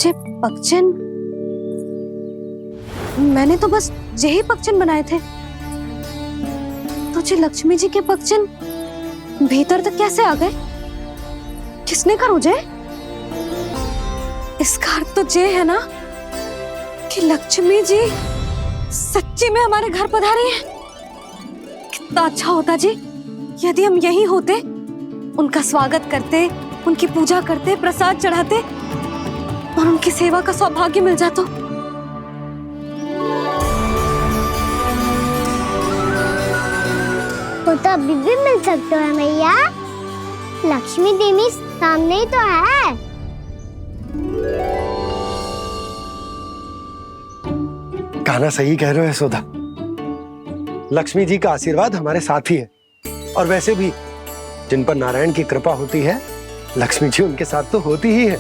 ये पगचन, मैंने तो बस यही पगचन बनाए थे। तो ये लक्ष्मी जी के पगचन भीतर तक कैसे आ गए? किसने कहा मुझे? इसका अर्थ तो ये है ना कि लक्ष्मी जी सच्ची में हमारे घर पधारी हैं। कितना अच्छा होता जी यदि हम यही होते, उनका स्वागत करते, उनकी पूजा करते, प्रसाद चढ़ाते और उनकी सेवा का सौभाग्य मिल जाता। तो अभी भी मिल सकते हो मैया, लक्ष्मी देवी सामने ही तो है। कहना सही कह रहे हो यशोदा, लक्ष्मी जी का आशीर्वाद हमारे साथ ही है। और वैसे भी जिन पर नारायण की कृपा होती है, लक्ष्मी जी उनके साथ तो होती ही है।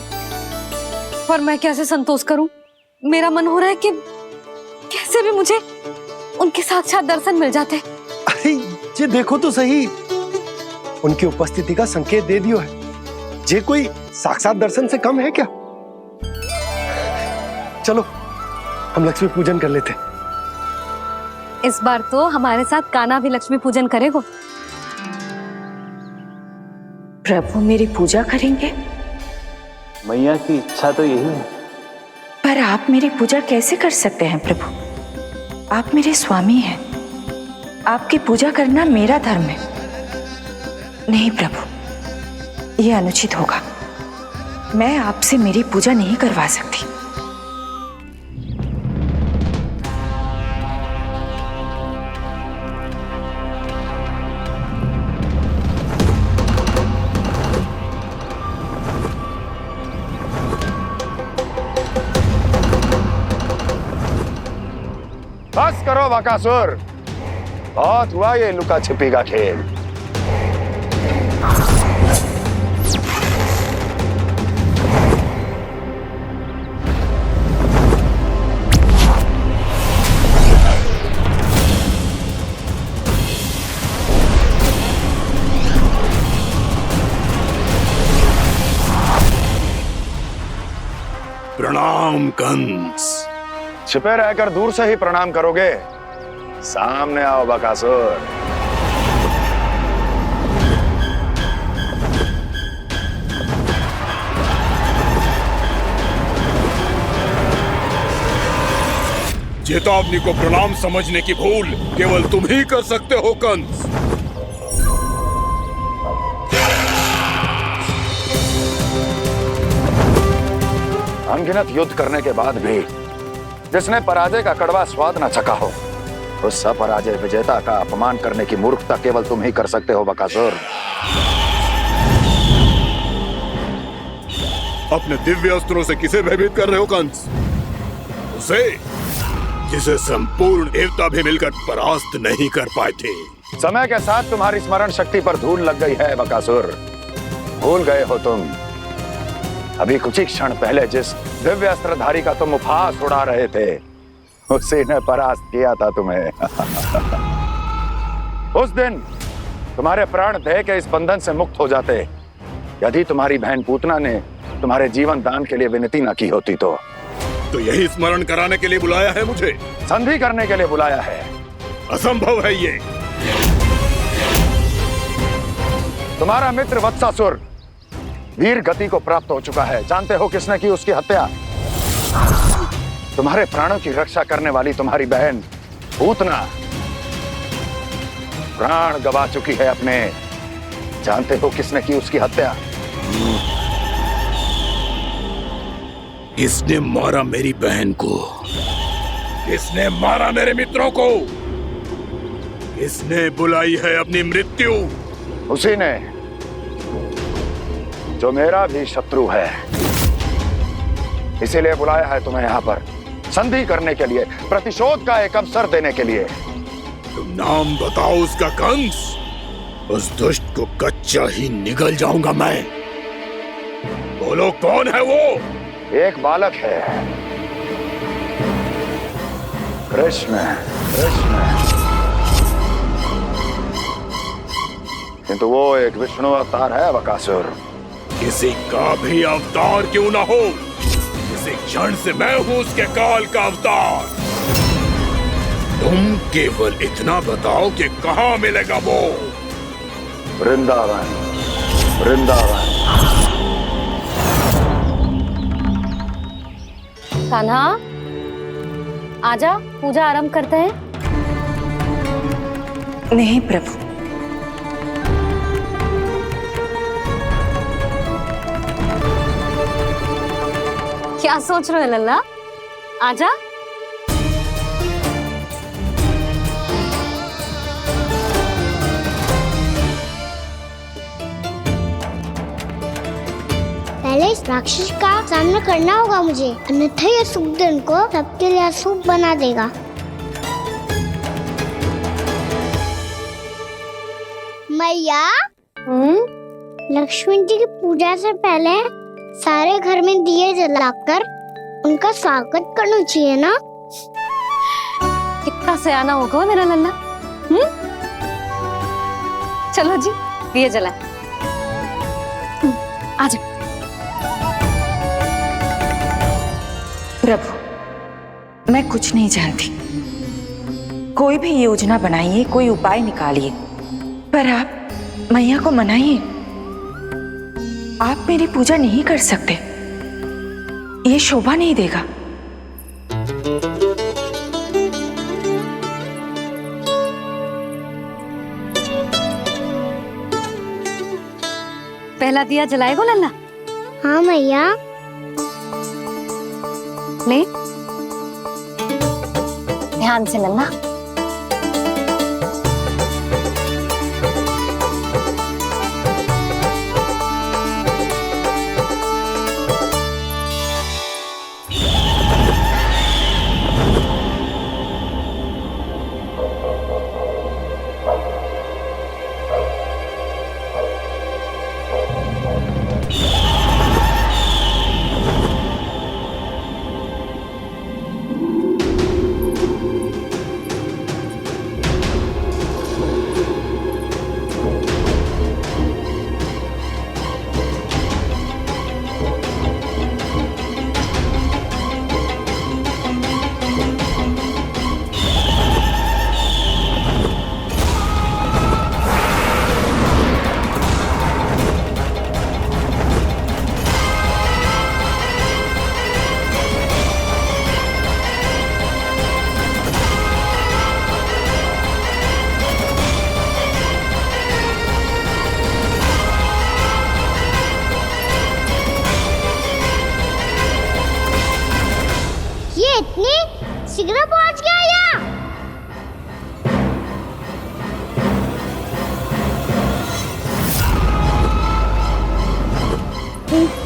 पर मैं कैसे संतोष करूं? मेरा मन हो रहा है कि कैसे भी मुझे उनके साक्षात दर्शन मिल जाते। अरे ये देखो तो सही, उनकी उपस्थिति का संकेत दे दियो है। ये कोई साक्षात दर्शन से कम है क्या? चलो हम लक्ष्मी पूजन कर लेते। इस बार तो हमारे साथ कान्हा भी लक्ष्मी पूजन करेगा। प्रभु मेरी पूजा करेंगे? मैया की इच्छा तो यही है। पर आप मेरी पूजा कैसे कर सकते हैं प्रभु? आप मेरे स्वामी हैं, आपकी पूजा करना मेरा धर्म है। नहीं प्रभु, यह अनुचित होगा। मैं आपसे मेरी पूजा नहीं करवा सकती। बस करो बकासुर, बहुत हुआ ये लुका छिपी का खेल। प्रणाम कंस। छिपे रहकर दूर से ही प्रणाम करोगे? सामने आओ बकासुर। चेतावनी को प्रणाम समझने की भूल केवल तुम ही कर सकते हो कंस। अनगिनत युद्ध करने के बाद भी जिसने पराजय का कड़वा स्वाद न चखा हो, उस अपराजय विजेता का अपमान करने की मूर्खता केवल तुम ही कर सकते हो बकासुर। अपने दिव्य अस्त्रों से किसे भयभीत कर रहे हो कंस? उसे जिसे संपूर्ण देवता भी मिलकर परास्त नहीं कर पाए थे। समय के साथ तुम्हारी स्मरण शक्ति पर धूल लग गई है बकासुर। भूल गए हो तुम अभी कुछ ही क्षण पहले जिस दिव्य अस्त्रधारी का तुम उपहास उड़ा रहे थे, उसी ने परास्त किया था तुम्हें। उस दिन तुम्हारे प्राण देह के इस बंधन से मुक्त हो जाते यदि तुम्हारी बहन पूतना ने तुम्हारे जीवन दान के लिए विनती न की होती। तो यही स्मरण कराने के लिए बुलाया है मुझे? संधि करने के लिए बुलाया है। असंभव है ये। तुम्हारा मित्र वत्सासुर वीर गति को प्राप्त हो चुका है। जानते हो किसने की उसकी हत्या? तुम्हारे प्राणों की रक्षा करने वाली तुम्हारी बहन पूतना प्राण गवा चुकी है अपने। जानते हो किसने की उसकी हत्या? किसने मारा मेरी बहन को? किसने मारा मेरे मित्रों को? किसने बुलाई है अपनी मृत्यु? उसी ने जो मेरा भी शत्रु है। इसीलिए बुलाया है तुम्हें यहाँ पर संधि करने के लिए, प्रतिशोध का एक अवसर देने के लिए। तुम नाम बताओ उसका कंस। उस दुष्ट को कच्चा ही निगल जाऊंगा मैं। बोलो कौन है वो? एक बालक है, कृष्ण। किंतु वो एक विष्णु अवतार है बकासुर। किसी का भी अवतार क्यों ना हो, किसी एक क्षण से मैं हूँ उसके काल का अवतार। तुम केवल इतना बताओ कि कहाँ मिलेगा वो। वृंदावन, वृंदावन। कान्हा, आजा, पूजा आरंभ करते हैं। नहीं प्रभु, क्या सोच रहे हो लल्ला? आजा। पहले इस राक्षस का सामना करना होगा मुझे, अन्यथा ये शुभ दिन को सबके लिए अशुभ बना देगा। मैया, लक्ष्मी जी की पूजा से पहले सारे घर में दिए जलाकर उनका स्वागत करना चाहिए ना। कितना सयाना होगा मेरा लल्ला। चलो जी, दिए जलाए। आजा। प्रभु मैं कुछ नहीं जानती। कोई भी योजना बनाइए, कोई उपाय निकालिए, पर आप मैया को मनाइए। आप मेरी पूजा नहीं कर सकते, ये शोभा नहीं देगा। पहला दिया जलाएगो लल्ला? हाँ मैया। ले, ध्यान से लल्ला। इतनी शीघ्र पहुंच गया यहाँ?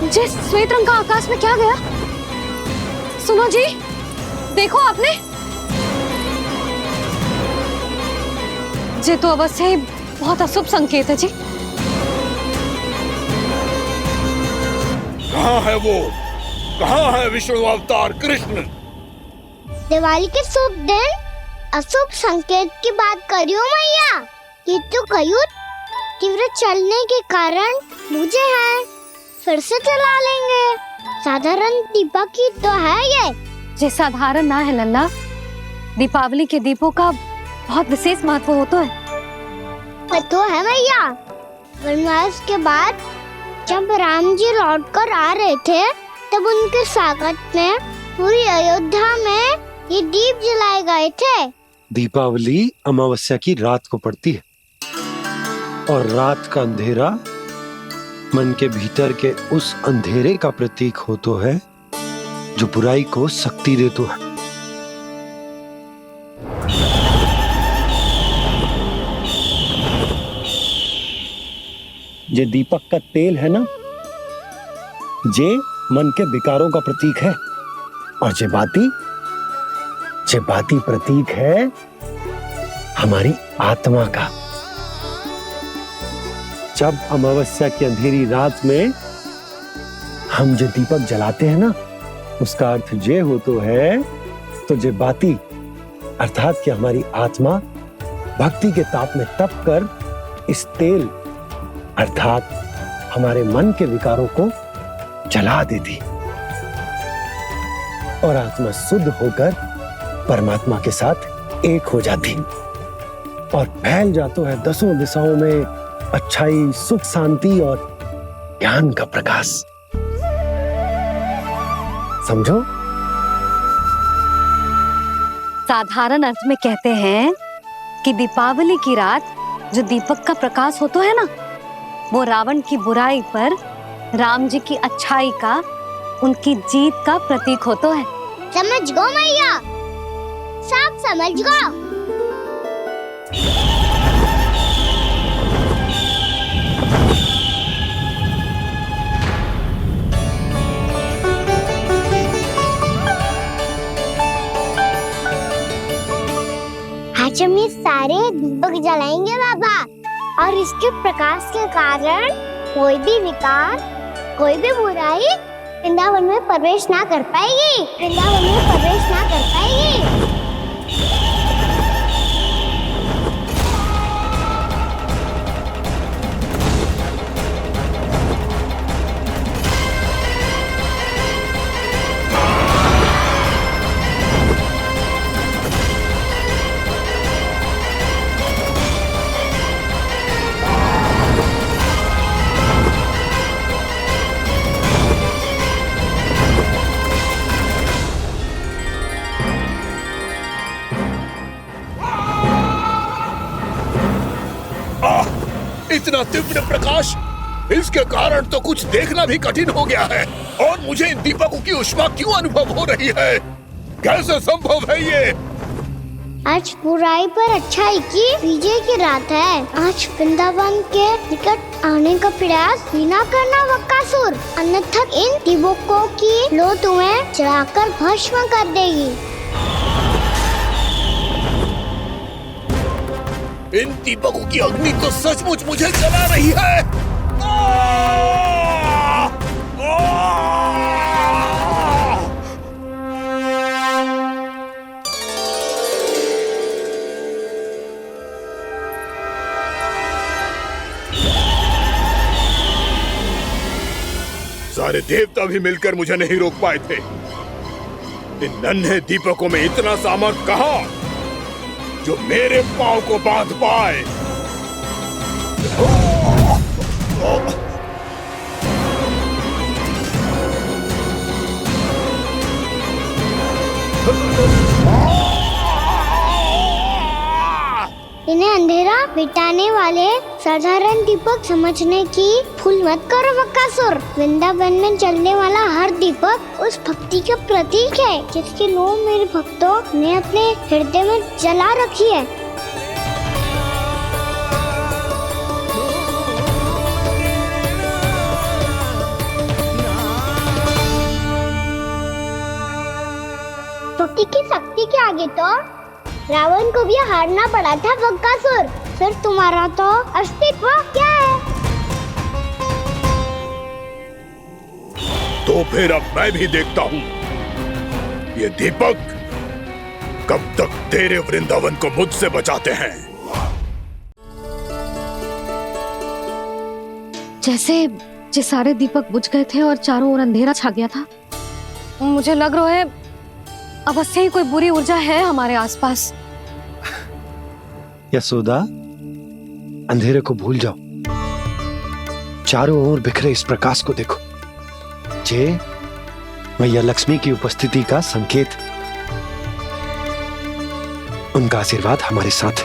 जी, श्वेत रंग का आकाश में क्या गया? सुनो जी, देखो आपने। ये तो अवश्य ही बहुत अशुभ संकेत है जी। कहाँ है वो? कहाँ है विष्णु अवतार कृष्ण? दिवाली के शुभ दिन अशुभ संकेत की बात करियो मैया। ये तो कयूत तीव्र चलने के कारण मुझे है, फिर से चला लेंगे। साधारण दीपक ही तो है ये साधारण ना है लल्ला। दीपावली के दीपों का बहुत विशेष महत्व होता है। तो है मैया। वनवास के बाद जब राम जी लौटकर आ रहे थे, तब उनके स्वागत में पूरी अयोध्या में ये दीप जलाए गए थे। दीपावली अमावस्या की रात को पड़ती है और रात का अंधेरा मन के भीतर के उस अंधेरे का प्रतीक होता है जो बुराई को शक्ति देता है। ये दीपक का तेल है ना, जे मन के विकारों का प्रतीक है, और जे बाती प्रतीक है हमारी आत्मा का। जब अमावस्या की अंधेरी रात में हम जो दीपक जलाते हैं ना, उसका अर्थ जे हो तो है, तो जे बाती अर्थात कि हमारी आत्मा भक्ति के ताप में तप कर इस तेल अर्थात हमारे मन के विकारों को जला देती। और आत्मा शुद्ध होकर परमात्मा के साथ एक हो जाती और फैल जाता है दसों दिशाओं में अच्छाई, सुख, शांति और ज्ञान का प्रकाश। समझो? साधारण अर्थ में कहते हैं कि दीपावली की रात जो दीपक का प्रकाश होता है ना, वो रावण की बुराई पर राम जी की अच्छाई का, उनकी जीत का प्रतीक होता है। समझ गो मैया, सब समझ गो। आज हम ये सारे दीपक जलाएंगे बाबा, और इसके प्रकाश के कारण कोई भी विकार, कोई भी बुराई वृंदावन में प्रवेश ना कर पाएगी, वृंदावन में प्रवेश ना कर पाएगी। इतना तीव्र प्रकाश, इसके कारण तो कुछ देखना भी कठिन हो गया है। और मुझे इन दीपकों की उष्मा क्यों अनुभव हो रही है? कैसे संभव है ये? आज बुराई पर अच्छाई की विजय की रात है। आज वृंदावन के निकट आने का प्रयास भी ना करना बकासुर, अन्यथा इन दीपकों की लो तुम्हें जलाकर भस्म कर देगी। इन दीपकों की अग्नि तो सचमुच मुझे जला रही है। सारे देवता भी मिलकर मुझे नहीं रोक पाए थे। इन नन्हे दीपकों में इतना सामर्थ्य कहां जो मेरे पांव को बांध पाए। इन्हें अंधेरा मिटाने वाले साधारण दीपक समझने की भूल मत करो बकासुर। वृंदावन में जलने वाला हर दीपक उस भक्ति का प्रतीक है जिसकी लो मेरे भक्तों ने अपने हृदय में जला रखी है। भक्ति की शक्ति के आगे तो रावण को भी हारना पड़ा था बकासुर। फिर तुम्हारा तो अस्तित्व क्या है? तो फिर अब मैं भी देखता हूँ ये दीपक कब तक तेरे वृंदावन को मुझसे बचाते हैं। जैसे ये सारे दीपक बुझ गए थे और चारों ओर अंधेरा छा गया था, मुझे लग रहा है अवश्य ही कोई बुरी ऊर्जा है हमारे आसपास। यशोदा, अंधेरे को भूल जाओ, चारों ओर बिखरे इस प्रकाश को देखो। जे मैया लक्ष्मी की उपस्थिति का संकेत, उनका आशीर्वाद हमारे साथ।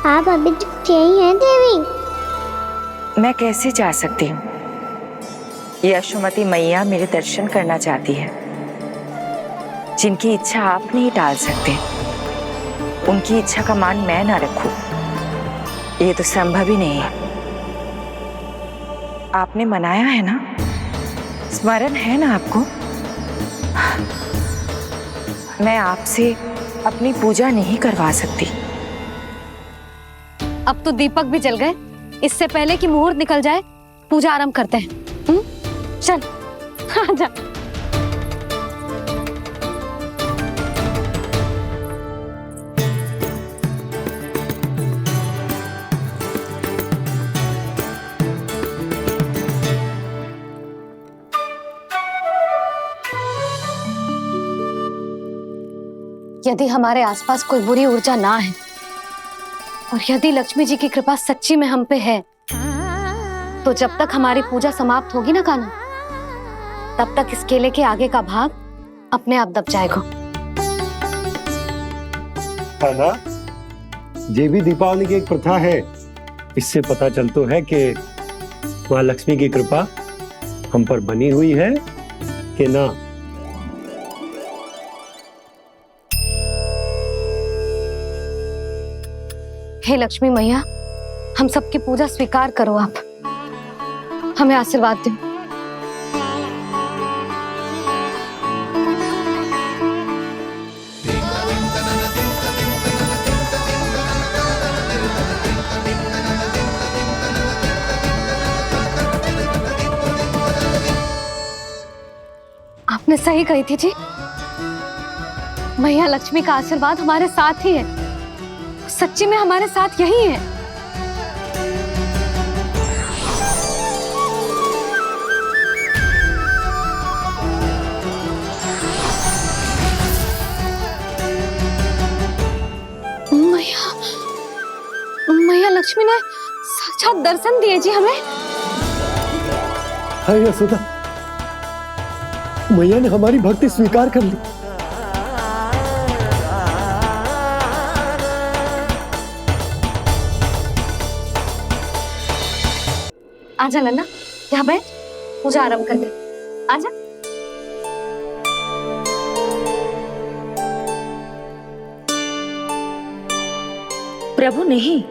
आप अभी तक यही हैं देवी? मैं कैसे जा सकती हूँ? यशोमती मैया मेरे दर्शन करना चाहती है। जिनकी इच्छा आप नहीं टाल सकते, उनकी इच्छा का मान मैं ना रखूं, ये तो संभव ही नहीं है। आपने मनाया है ना, स्मरण है ना आपको? मैं आपसे अपनी पूजा नहीं करवा सकती। अब तो दीपक भी जल गए, इससे पहले कि मुहूर्त निकल जाए पूजा आरंभ करते हैं। चल आजा। यदि हमारे आसपास कोई बुरी ऊर्जा ना है और यदि लक्ष्मी जी की कृपा सच्ची में हम पे है, तो जब तक हमारी पूजा समाप्त होगी ना कान्हा, तब तक इस केले के आगे का भाग अपने आप दब जाएगा। कान्हा, ये भी दीपावली की एक प्रथा है। इससे पता चलता है कि माँ लक्ष्मी की कृपा हम पर बनी हुई है कि ना। हे लक्ष्मी मैया, हम सबकी पूजा स्वीकार करो, आप हमें आशीर्वाद दो। आपने सही कही थी जी, मैया लक्ष्मी का आशीर्वाद हमारे साथ ही है, सच्ची में हमारे साथ यही है। मैया, मैया लक्ष्मी ने साक्षात दर्शन दिए जी हमें। हाय यशोदा, मैया ने हमारी भक्ति स्वीकार कर ली। आजा नन्ना, यहाँ बैठ, पूजा आरंभ कर दे। आजा। प्रभु नहीं,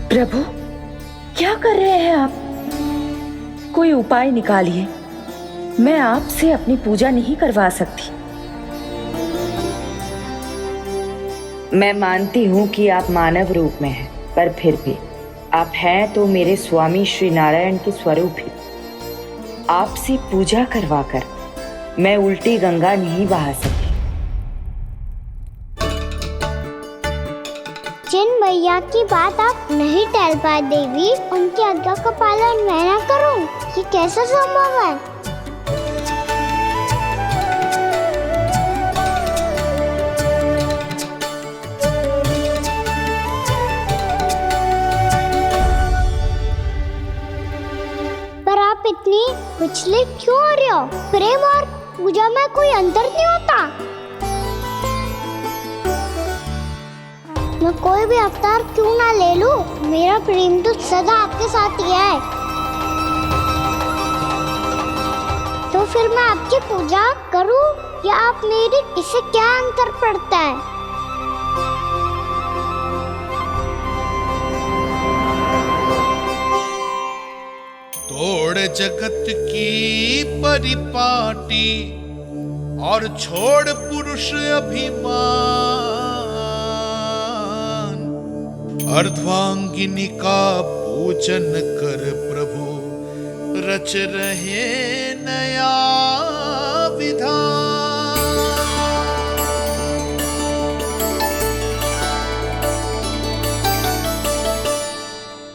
प्रभु क्या कर रहे हैं आप? कोई उपाय निकालिए, मैं आपसे अपनी पूजा नहीं करवा सकती। मैं मानती हूँ कि आप मानव रूप में हैं, पर फिर भी आप हैं तो मेरे स्वामी श्री नारायण के स्वरूप ही। आपसे पूजा करवाकर मैं उल्टी गंगा नहीं बहा सकती। जिन भैया की बात आप नहीं टाल पाए देवी, उनकी आज्ञा का पालन मैं ना करूं, ये कैसा संभव है? पर आप इतनी विचलित क्यों हो रहे हो? प्रेम और पूजा में कोई अंतर नहीं होता। मैं कोई भी अवतार क्यों ना ले लूं, मेरा प्रेम तो सदा आपके साथ ही है। तो फिर मैं आपकी पूजा करूं या आप मेरी, इससे क्या अंतर पड़ता है? तोड़ जगत की परिपाटी और छोड़ पुरुष अभिमान, अर्धांगिनी का पूजन कर प्रभु रच रहे नया विधान।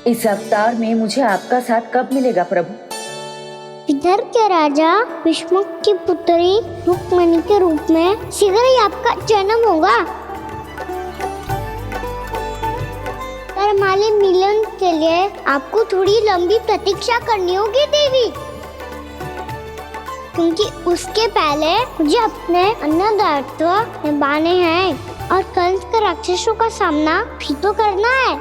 इस अवतार में मुझे आपका साथ कब मिलेगा प्रभु? इधर के राजा भीष्म की पुत्री रुक्मणी के रूप में शीघ्र ही आपका जन्म होगा। पर हमारे मिलन के लिए आपको थोड़ी लंबी प्रतीक्षा करनी होगी देवी, क्योंकि उसके पहले मुझे अपने अन्य दायित्व निभाने हैं और कंस के राक्षसों का सामना भी तो करना है।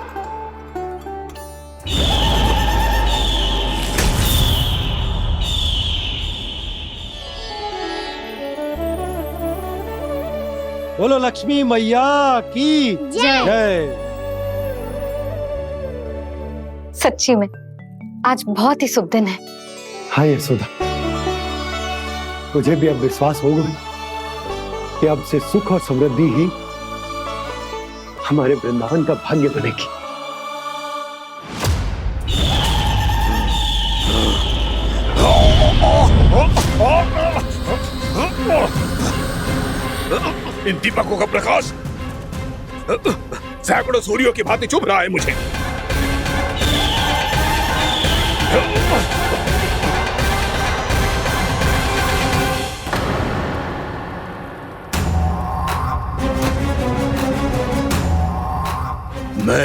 बोलो लक्ष्मी मैया की जय। सच्ची में आज बहुत ही शुभ दिन है। हाँ यशोदा, मुझे भी अब विश्वास हो गया कि अब से सुख और समृद्धि ही हमारे वृंदावन का भाग्य बनेगी। इन दीपकों का प्रकाश सैकड़ों सूर्यों की भांति चुभ रहा है मुझे।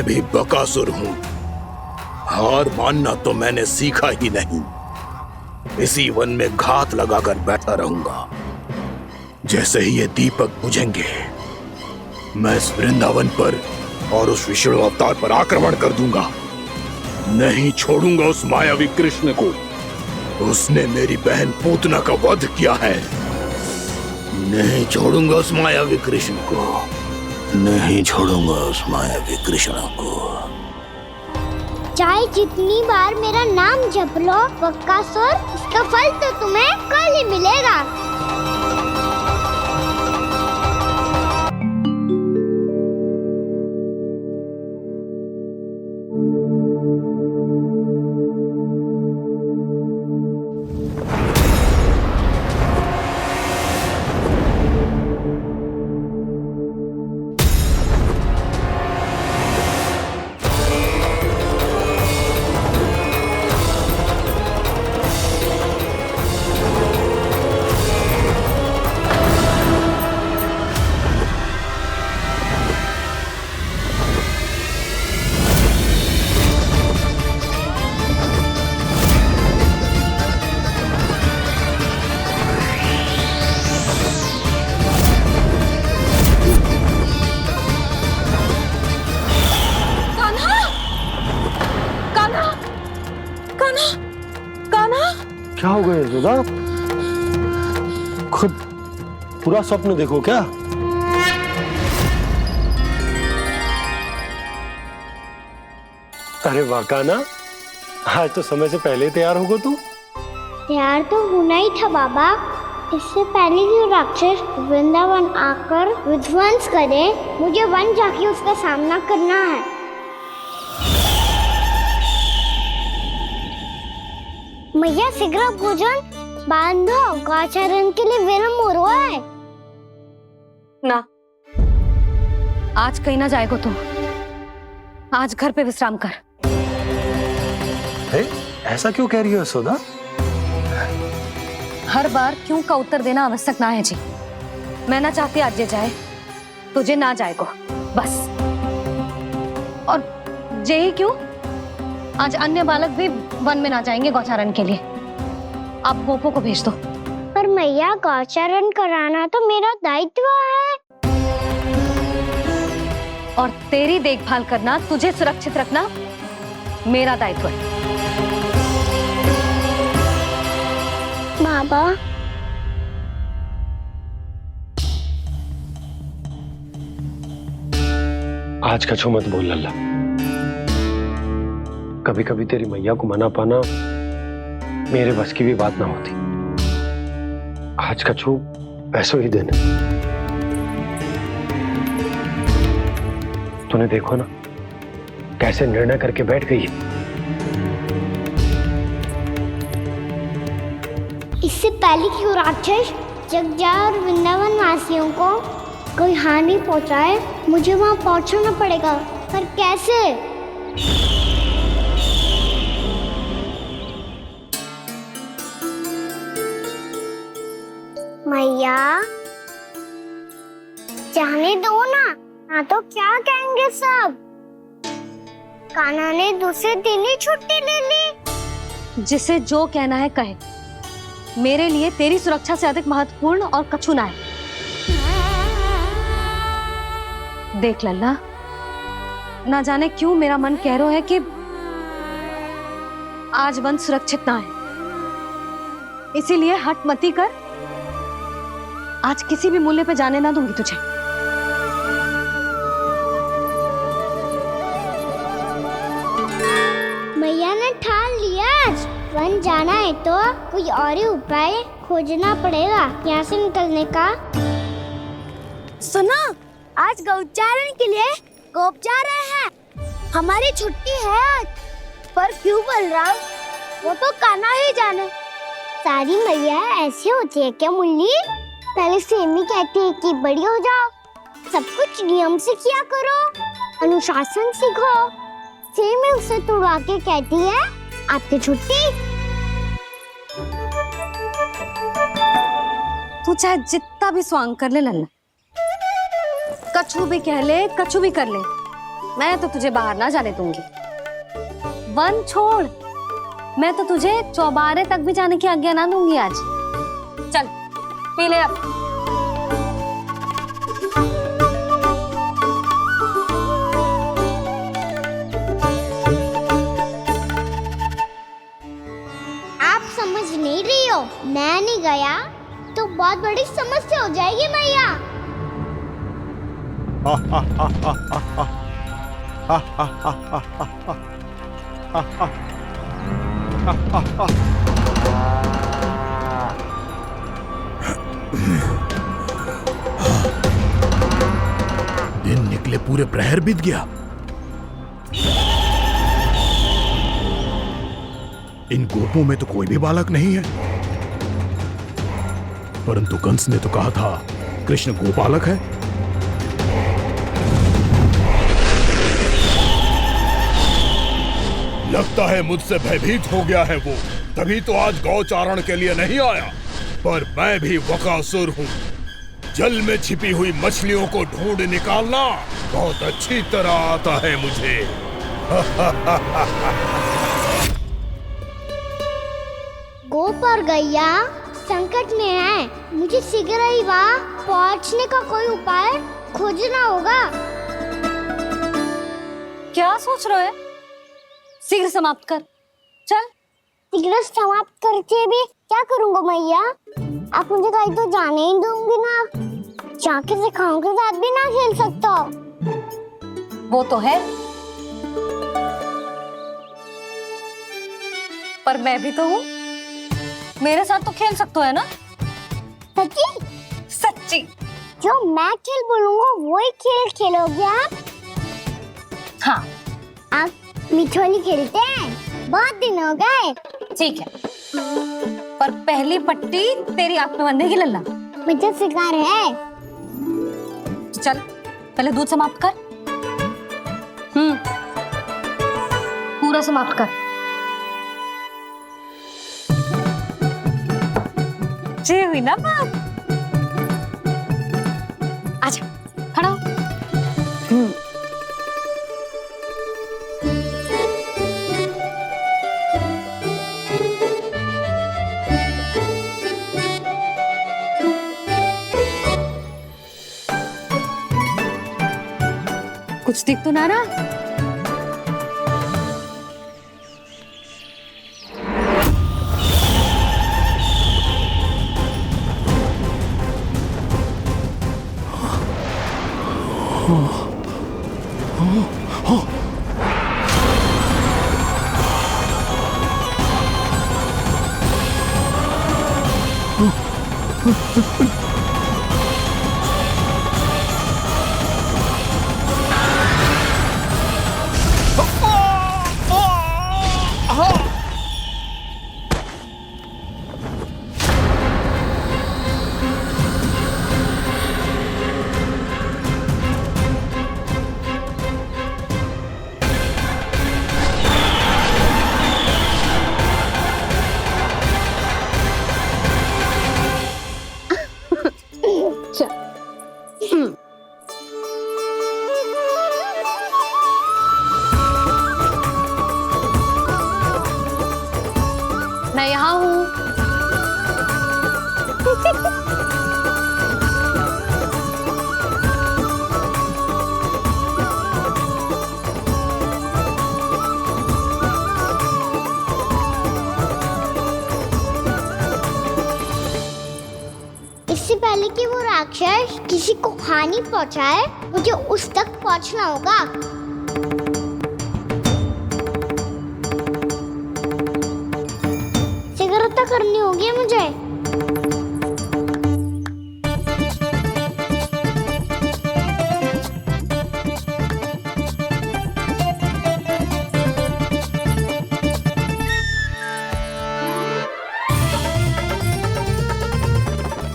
भी बकासुर हूँ। हार मानना तो मैंने सीखा ही नहीं। इसी वन में घात लगाकर बैठा रहूंगा। जैसे ही ये दीपक बुझेंगे, मैं इस वृंदावन पर और उस विष्णु अवतार पर आक्रमण कर दूंगा। नहीं छोड़ूंगा उस मायावी कृष्ण को। उसने मेरी बहन पूतना का वध किया है। नहीं छोड़ूंगा उस मायावी कृष्ण को। नहीं छोड़ूंगा उस मायावी कृष्ण को। चाहे जितनी बार मेरा नाम जप लो बकासुर, इसका फल तो तुम्हें कल ही मिलेगा। क्या हो गया यशोदा? खुद पूरा स्वप्न देखो क्या? अरे वाह कान्हा, आज तो समय से पहले तैयार होगा तू। तैयार तो होना ही था बाबा। इससे पहले कि राक्षस वृंदावन आकर विध्वंस करे, मुझे वन जाके उसका सामना करना है। मैया शीघ्र भोजन बांधो, गौचरण के लिए विलंब हो रहा है। ना, आज कहीं ना जाएगा तुम। आज घर पे विश्राम कर। ऐसा क्यों कह रही हो यशोदा? हर बार क्यों का उत्तर देना आवश्यक ना है जी। मैं ना चाहती आज ये जाए, तुझे ना जाएगा बस। और यही क्यों, आज अन्य बालक भी वन में ना जाएंगे गौचारण के लिए। आप पोपो को भेज दो। पर मैया गौचरण कराना तो मेरा दायित्व है। और तेरी देखभाल करना, तुझे सुरक्षित रखना मेरा दायित्व है। बाबा, आज कछु मत बोल लल्ला। कभी कभी तेरी मैया को मना पाना मेरे बस की भी बात ना होती। आज कछु वैसो ही दिन है। तूने देखो ना कैसे निर्णय करके बैठ गई है। इससे पहले कि वो राक्षस जगजा और वृंदावन वासियों को कोई हानि पहुंचाए, मुझे वहां पहुंचना पड़ेगा। पर कैसे? मैया, जाने दो ना तो क्या कहेंगे सब। कान्हा ने दूसरे दिन ही छुट्टी ले ली। जिसे जो कहना है कहे। मेरे लिए तेरी सुरक्षा से अधिक महत्वपूर्ण और कछु ना है। देख लल्ला, ना जाने क्यों मेरा मन कह रहा है कि आज वन सुरक्षित ना है। इसीलिए हट मती कर। आज किसी भी मूल्य पे जाने ना दूंगी तुझे। मैया ने ठान लिया, आज वन जाना है तो कोई और ही उपाय खोजना पड़ेगा यहाँ से निकलने का। सुनो, आज गौचारण के लिए गोप जा रहे हैं। हमारी छुट्टी है आज। पर क्यों बलराम? वो तो कान्हा ही जाने। सारी मैया ऐसी होती है क्या मुन्नी? पहले सेमी कहती है कि बड़ी हो जाओ, सब कुछ नियम से किया करो, अनुशासन सीखो। सेमी उसे तुड़वा के कहती है आपकी छुट्टी। तू चाहे जितना भी स्वांग कर ले लल्ला, कछु भी कह ले, कछु भी कर ले, मैं तो तुझे बाहर ना जाने दूंगी। वन छोड़, मैं तो तुझे चौबारे तक भी जाने की आज्ञा ना दूंगी आज। चल पी ले अब। आप समझ नहीं रही हो, मैं नहीं गया तो बहुत बड़ी समस्या हो जाएगी मैया। दिन निकले पूरे प्रहर बीत गया। इन गोपों में तो कोई भी बालक नहीं है, परंतु कंस ने तो कहा था कृष्ण गोपालक है। लगता है मुझसे भयभीत हो गया है वो, तभी तो आज गौचारण के लिए नहीं आया। पर मैं भी बकासुर हूँ, जल में छिपी हुई मछलियों को ढूंढ निकालना बहुत अच्छी तरह आता है मुझे। गोप और गैया संकट में है, मुझे शीघ्र ही वहाँ पहुँचने का कोई उपाय खोजना होगा। क्या सोच रहे हो? शीघ्र समाप्त कर, चल। शीघ्र समाप्त करके भी क्या करूँगा मैया? आप मुझे कहीं तो जाने ही दूंगी ना, जाके सिखाओं के साथ भी ना खेल सकता। वो तो है, पर मैं भी तो हूँ, मेरे साथ तो खेल सकते हो, है ना? सच्ची? सच्ची। जो मैं खेल बोलूँगा वही खेल खेलोगे आप? हाँ। आप मिठोली खेलते हैं, बहुत दिन हो गए। ठीक है, पर पहली पट्टी तेरी आंख में बंधेगी लल्ला। मुझे शिकार है। चल पहले दूध समाप्त कर। पूरा समाप्त कर। जी हुई ना बात? आजा, खड़ा हो। कुछ दिख तो ना रहा? मैं यहाँ हूँ। इससे पहले कि वो राक्षस किसी को हानि पहुंचाए, मुझे उस तक पहुंचना होगा। शीघ्रता करनी होगी मुझे।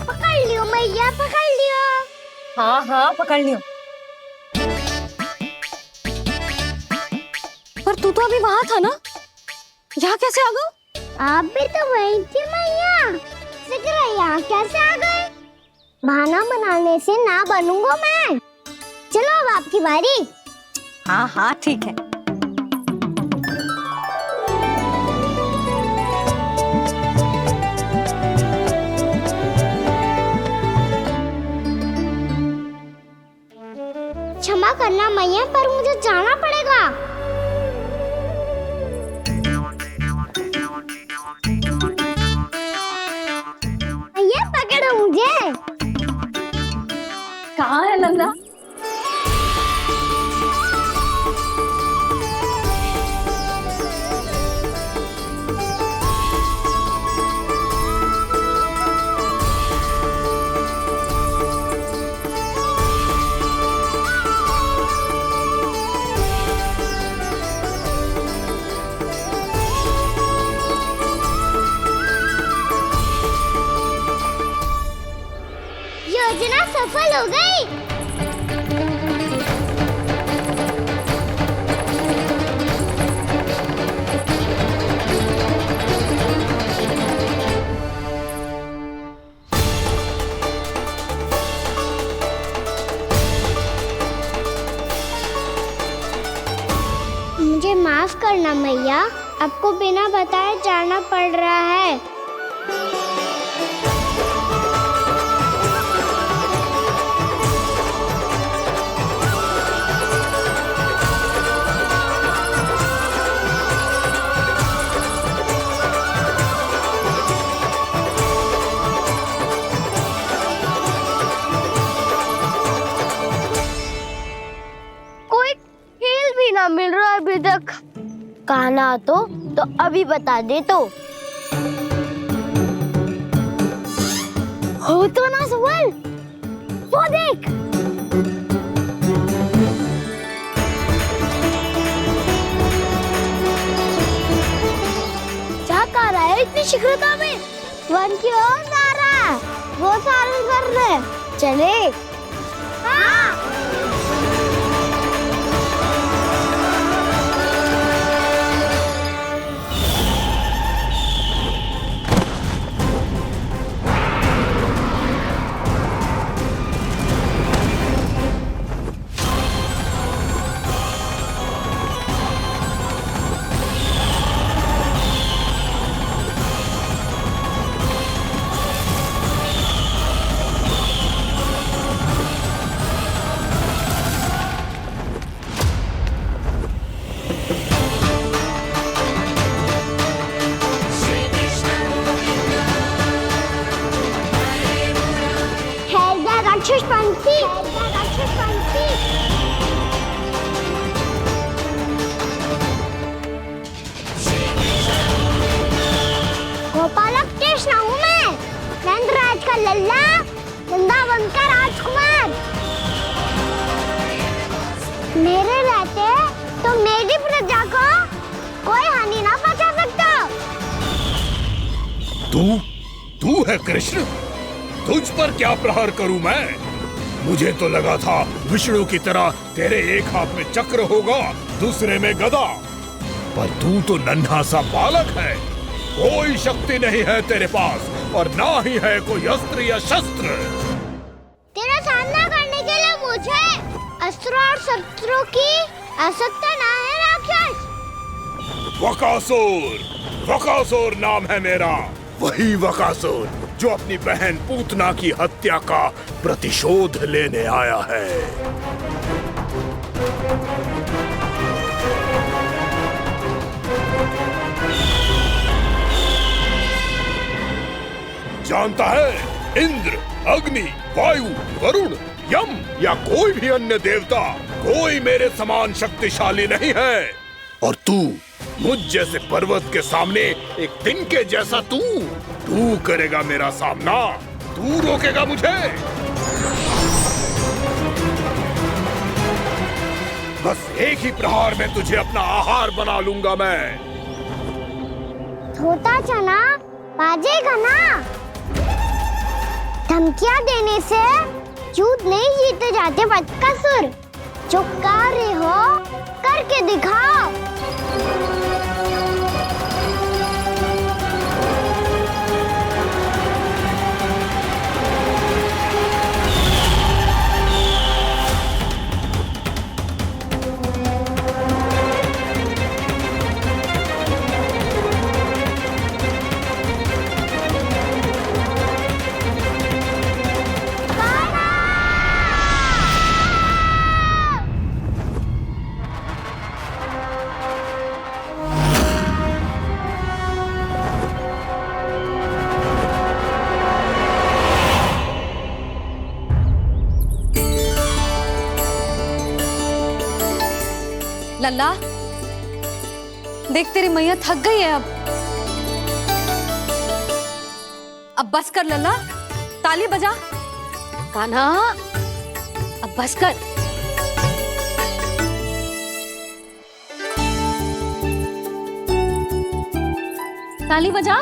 पकड़ लियो मैया, पकड़ लियो। हाँ हाँ पकड़ लियो। पर तू तो अभी वहां था ना, यहाँ कैसे आ गया? आप भी तो वही थी मैया, शीघ्र यहाँ कैसे आ गए? बहाना बनाने से ना बनूंगा मैं। चलो अब आपकी बारी। हाँ हाँ ठीक है। क्षमा करना मैया, पर मुझे जाना पड़ेगा। मैया पकड़ो मुझे। कहाँ है नंदा? योजना सफल हो गई। मुझे माफ करना मैया, आपको बिना बताए जाना पड़ रहा है। कोई खेल भी ना मिल रहा अभी तक। कहना तो अभी बता दे तो। हो तो ना सवाल, वो देख। क्या कर रहा है इतनी शीघ्रता में? वन की ओर जा रहा है, वो सारे करने चले। हाँ। राक्षस पंछी, राक्षस पंछी। गोपालक कृष्ण हूँ मैं, नंदराज का लल्ला, वृंदावन का राजकुमार। मेरे रहते तो मेरी प्रजा को कोई हानि ना पहुंचा सकता। तू है कृष्ण? तुझ पर क्या प्रहार करूं मैं? मुझे तो लगा था विष्णु की तरह तेरे एक हाथ में चक्र होगा, दूसरे में गदा, पर तू तो नन्हा सा बालक है। कोई शक्ति नहीं है तेरे पास और ना ही है कोई अस्त्र या शस्त्र। तेरा सामना करने के लिए मुझे अस्त्र और शस्त्रों की आवश्यकता ना है राक्षस। वकासुर, वकासुर नाम है मेरा, वही वकासुर जो अपनी बहन पूतना की हत्या का प्रतिशोध लेने आया है। जानता है, इंद्र, अग्नि, वायु, वरुण, यम या कोई भी अन्य देवता, कोई मेरे समान शक्तिशाली नहीं है। और तू, मुझ जैसे पर्वत के सामने एक तिनके जैसा तू करेगा मेरा सामना? तू रोकेगा मुझे? बस एक ही प्रहार में तुझे अपना आहार बना लूंगा मैं। छोटा चना बाजेगा ना। धमकियां देने से युद्ध नहीं जीते जाते बदकसूर। जो कार्य हो करके दिखाओ। लल्ला, देख तेरी मैया थक गई है अब बस कर लल्ला, ताली बजा। कान्हा, अब बस कर। ताली बजा,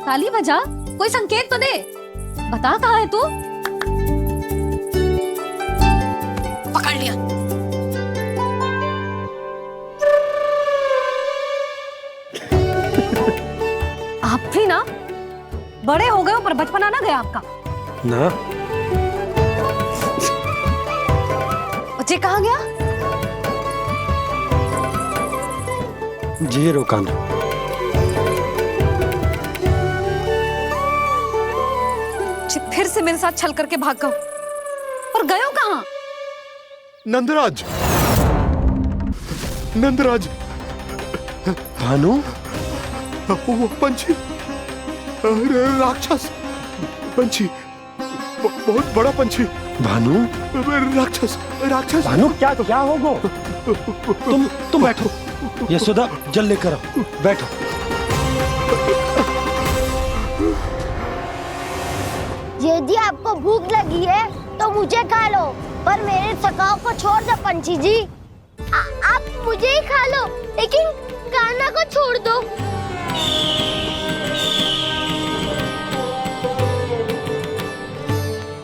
ताली बजा, कोई संकेत तो दे, बता कहाँ है तू? पकड़ लिया। आप भी ना बड़े हो गए हो, पर बचपना ना गया आपका ना। बच्चे कहाँ गया? जी रोकाना। फिर से मेरे साथ छल करके भाग गए, और गए हो कहाँ? नंदराज, नंदराज। भानु, वो पंछी, राक्षस पंछी, बहुत बड़ा पंछी। भानु, राक्षस, राक्षस। भानु, क्या होगो? तुम बैठो, यशोदा जल लेकर आओ, बैठो। यदि आपको भूख लगी है तो मुझे खा लो, पर मेरे सखाओं को छोड़ दो पंछी जी। आप मुझे ही खा लो, लेकिन कान्हा को छोड़ दो।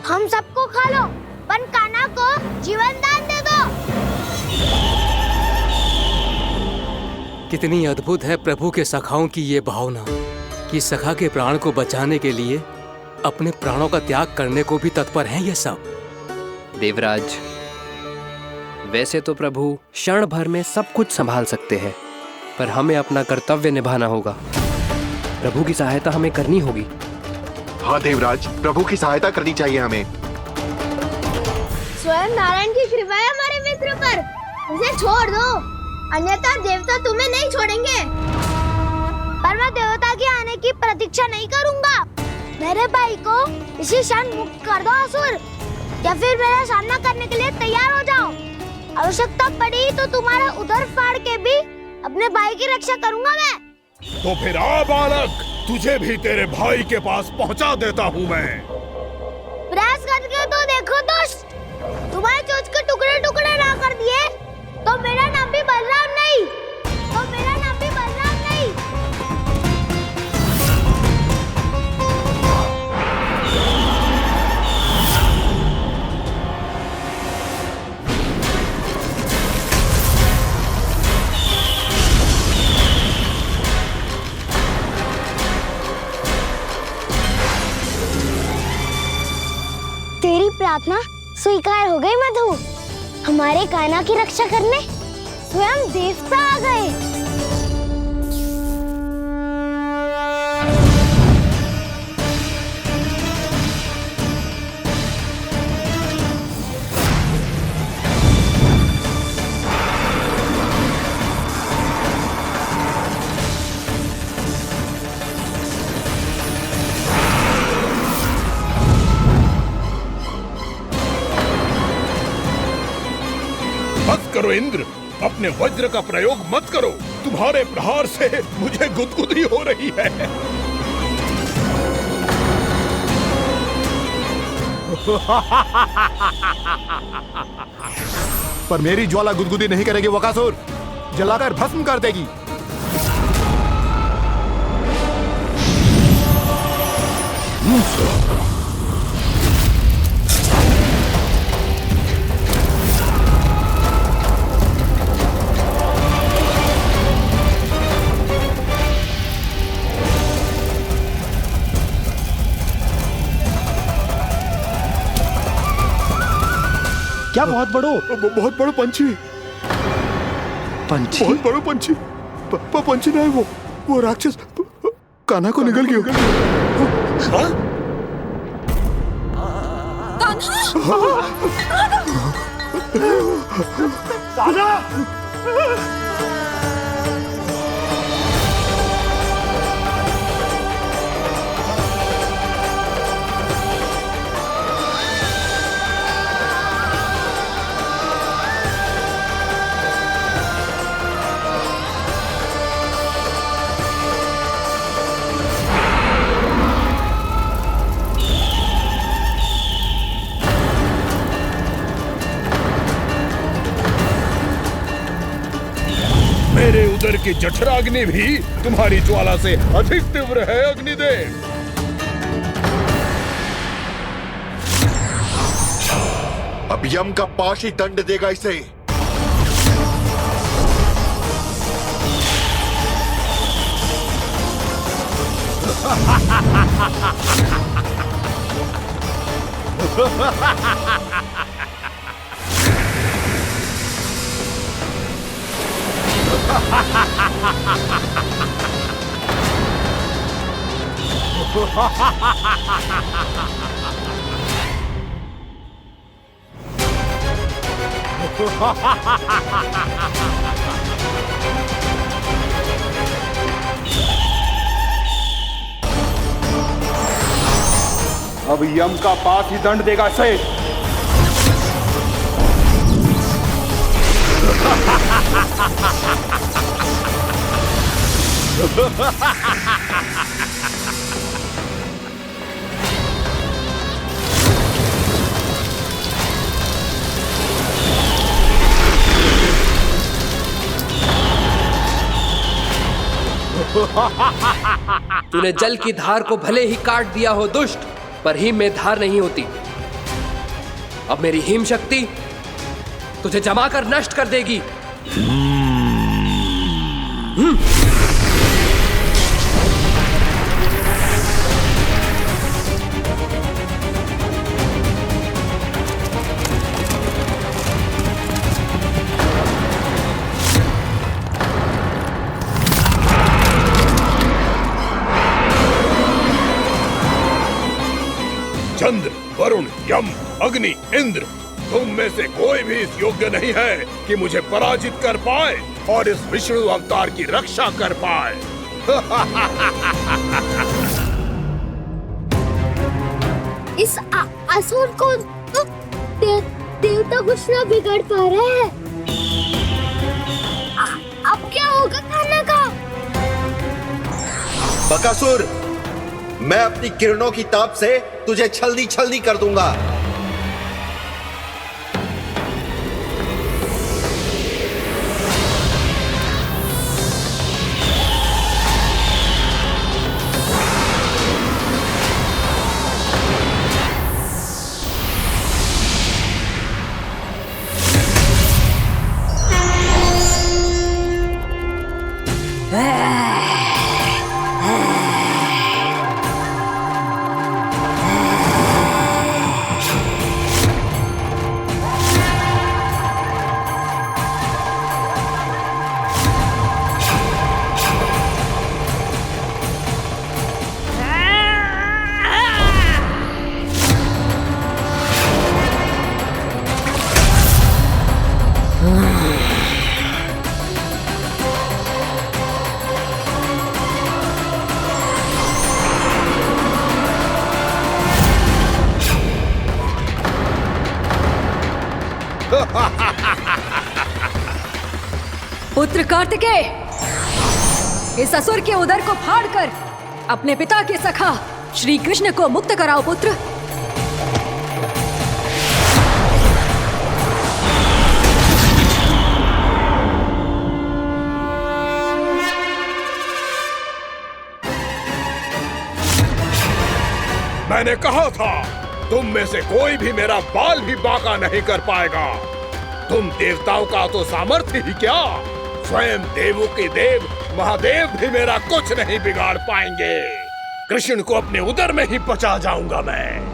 हम सबको खा लो, पर कान्हा को जीवन दान दे दो। कितनी अद्भुत है प्रभु के सखाओं की ये भावना कि सखा के प्राण को बचाने के लिए अपने प्राणों का त्याग करने को भी तत्पर हैं ये सब। देवराज, वैसे तो प्रभु क्षण भर में सब कुछ संभाल सकते हैं, पर हमें अपना कर्तव्य निभाना होगा। प्रभु की सहायता हमें करनी होगी। हाँ देवराज, प्रभु की सहायता करनी चाहिए हमें। स्वयं नारायण की कृपा है हमारे मित्र पर, उसे छोड़ दो, अन्यथा देवता तुम्हें नहीं छोड़ेंगे। पर मैं देवता के आने की प्रतीक्षा नहीं करूंगा। मेरे भाई को इसी क्षण मुक्त कर दो असुर, या फिर मेरा सामना करने के लिए तैयार हो जाओ। आवश्यकता पड़ी तो तुम्हारा उधर फाड़ के भी अपने भाई की रक्षा करूंगा मैं। तो फिर आ बालक, तुझे भी तेरे भाई के पास पहुंचा देता हूँ मैं। प्रयास करके तो देखो दोस्त, तुम्हारे चोंच के टुकड़े टुकड़े ना कर दिए तो मेरा नाम भी बलराम नहीं, तो मेरा नाम भी बलराम नहीं। तेरी प्रार्थना स्वीकार हो गई मधु। हमारे कान्हा की रक्षा करने स्वयं देवता आ गए। बस करो इंद्र, अपने वज्र का प्रयोग मत करो। तुम्हारे प्रहार से मुझे गुदगुदी हो रही है। पर मेरी ज्वाला गुदगुदी नहीं करेगी बकासुर, जलाकर भस्म कर देगी। क्या बहुत बड़ो? बहुत बड़ो पंछी, पंछी? बहुत बड़ो पंछी। पंछी नहीं, वो राक्षस कान्हा को निगल गया। हाँ? कान्हा! सागर की जठराग्नि भी तुम्हारी ज्वाला से अधिक तीव्र है अग्निदेव। अब यम का पाश ही दंड देगा इसे। अब यम का पास ही दंड देगा इसे। तूने जल की धार को भले ही काट दिया हो दुष्ट, पर हिम में धार नहीं होती। अब मेरी हिम शक्ति तुझे जमा कर नष्ट कर देगी। चंद्र, वरुण, यम, अग्नि, इंद्र, तुम में से कोई भी इस योग्य नहीं है कि मुझे पराजित कर पाए और इस विष्णु अवतार की रक्षा कर पाए। इस असुर को देवता कुछ ना बिगाड़ पा रहे हैं। अब क्या होगा खाना का? बकासुर, मैं अपनी किरणों की ताप से तुझे छल्दी छल्दी कर दूंगा। पुत्र कार्तिकेय, इस असुर के उदर को फाड़कर अपने पिता के सखा श्री कृष्ण को मुक्त कराओ पुत्र। मैंने कहा था, तुम में से कोई भी मेरा बाल भी बांका नहीं कर पाएगा। तुम देवताओं का तो सामर्थ्य ही क्या, स्वयं देवों के देव महादेव भी मेरा कुछ नहीं बिगाड़ पाएंगे। कृष्ण को अपने उदर में ही पचा जाऊंगा मैं।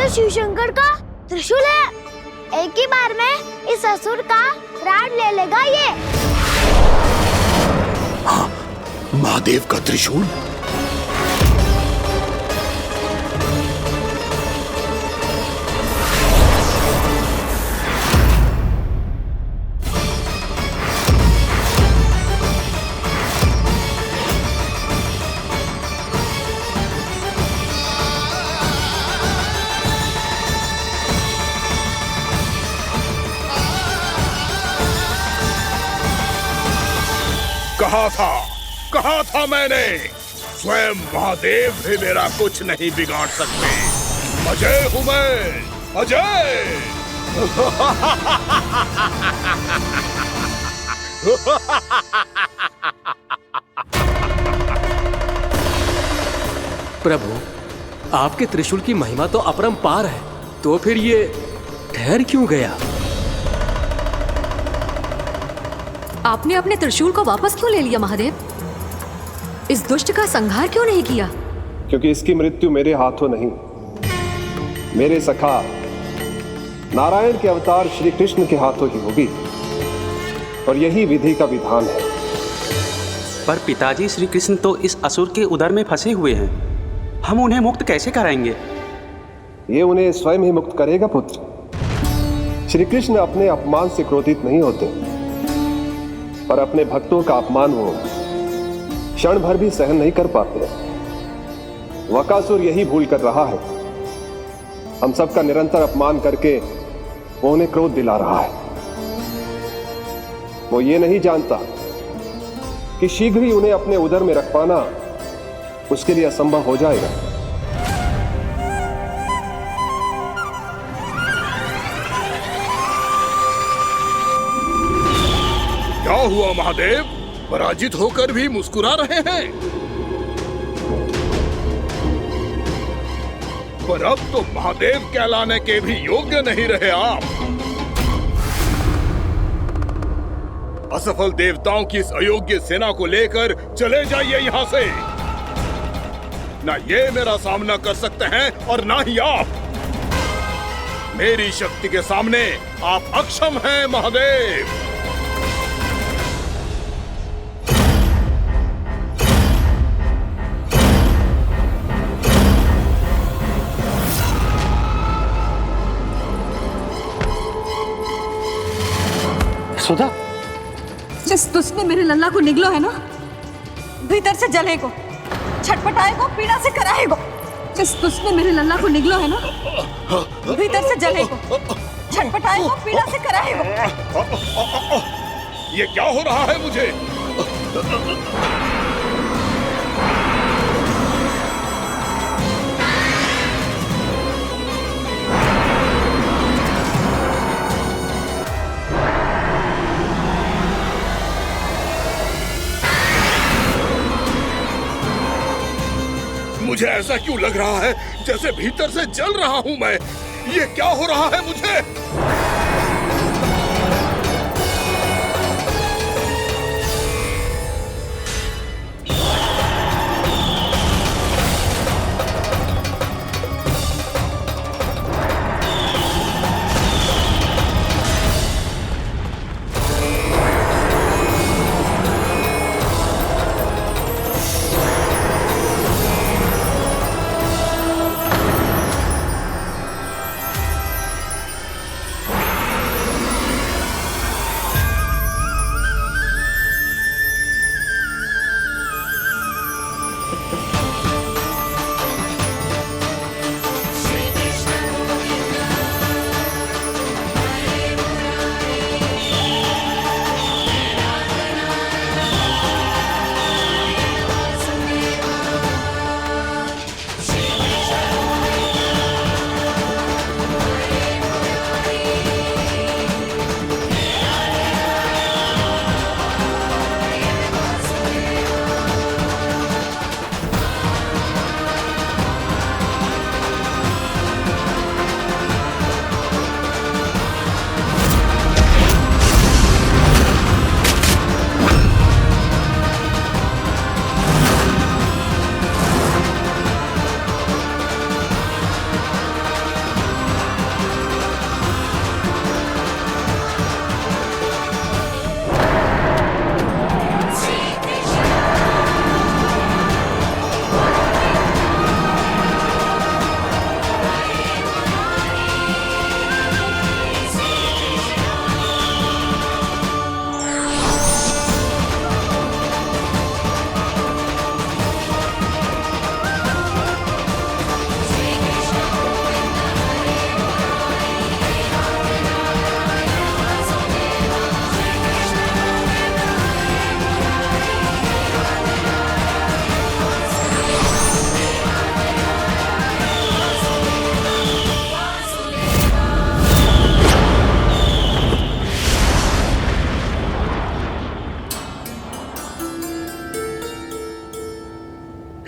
शिव शंकर का त्रिशूल है। एक ही बार में इस असुर का प्राण ले लेगा ये। हाँ, महादेव का त्रिशूल। कहा था मैंने, स्वयं महादेव भी मेरा कुछ नहीं बिगाड़ सकते। अजय हूं मैं, अजय। प्रभु, आपके त्रिशूल की महिमा तो अपरंपार है, तो फिर ये ठहर क्यों गया? आपने अपने त्रिशूल को वापस क्यों ले लिया महादेव? इस दुष्ट का संहार क्यों नहीं किया? क्योंकि इसकी मृत्यु मेरे हाथों नहीं, मेरे सखा नारायण के अवतार श्री कृष्ण के हाथों ही होगी, और यही विधि का विधान है। पर पिताजी, श्री कृष्ण तो इस असुर के उदर में फंसे हुए हैं, हम उन्हें मुक्त कैसे कराएंगे? ये उन्हें स्वयं ही मुक्त करेगा पुत्र। श्री कृष्ण अपने अपमान से क्रोधित नहीं होते, पर अपने भक्तों का अपमान वो क्षण भर भी सहन नहीं कर पाते। वकासुर यही भूल कर रहा है, हम सबका निरंतर अपमान करके वो उन्हें क्रोध दिला रहा है। वो ये नहीं जानता कि शीघ्र ही उन्हें अपने उदर में रख पाना उसके लिए असंभव हो जाएगा। क्या हुआ महादेव, पराजित होकर भी मुस्कुरा रहे हैं? पर अब तो महादेव कहलाने के भी योग्य नहीं रहे आप। असफल देवताओं की इस अयोग्य सेना को लेकर चले जाइए यहाँ से। ना ये मेरा सामना कर सकते हैं और ना ही आप। मेरी शक्ति के सामने आप अक्षम हैं महादेव। सुधा, जिस दुष्ट ने मेरे लल्ला को निगलो है ना, भीतर से जलेगो, छटपटाएगो, पीड़ा से कराएगो। जिस दुष्ट ने मेरे लल्ला को निगलो है ना, भीतर से जलेगो, छटपटाएगो, पीड़ा से कराएगो। ये क्या हो रहा है मुझे? मुझे ऐसा क्यों लग रहा है जैसे भीतर से जल रहा हूं मैं। ये क्या हो रहा है मुझे?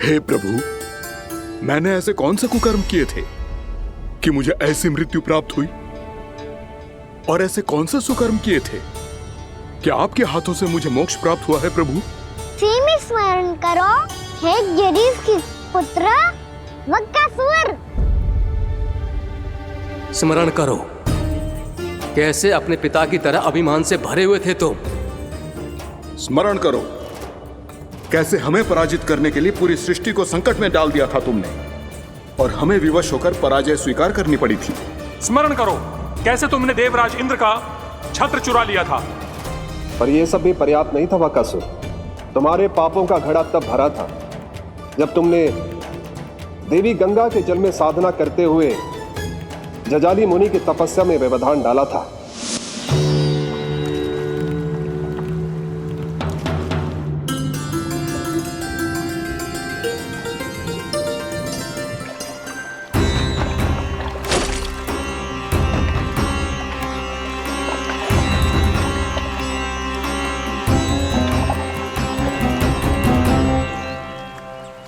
हे प्रभु, मैंने ऐसे कौन से कुकर्म किए थे कि मुझे ऐसी मृत्यु प्राप्त हुई? और ऐसे कौन से सुकर्म किए थे कि आपके हाथों से मुझे मोक्ष प्राप्त हुआ है प्रभु? में स्मरण करो, हे जरीस की पुत्र वक्कासुर। स्मरण करो, कैसे अपने पिता की तरह अभिमान से भरे हुए थे तुम। स्मरण करो, कैसे हमें पराजित करने के लिए पूरी सृष्टि को संकट में डाल दिया था तुमने, और हमें विवश होकर पराजय स्वीकार करनी पड़ी थी। स्मरण करो, कैसे तुमने देवराज इंद्र का छत्र चुरा लिया था। पर यह सब भी पर्याप्त नहीं था बकासुर। तुम्हारे पापों का घड़ा तब भरा था जब तुमने देवी गंगा के जल में साधना करते हुए जजाली मुनि की तपस्या में व्यवधान डाला था।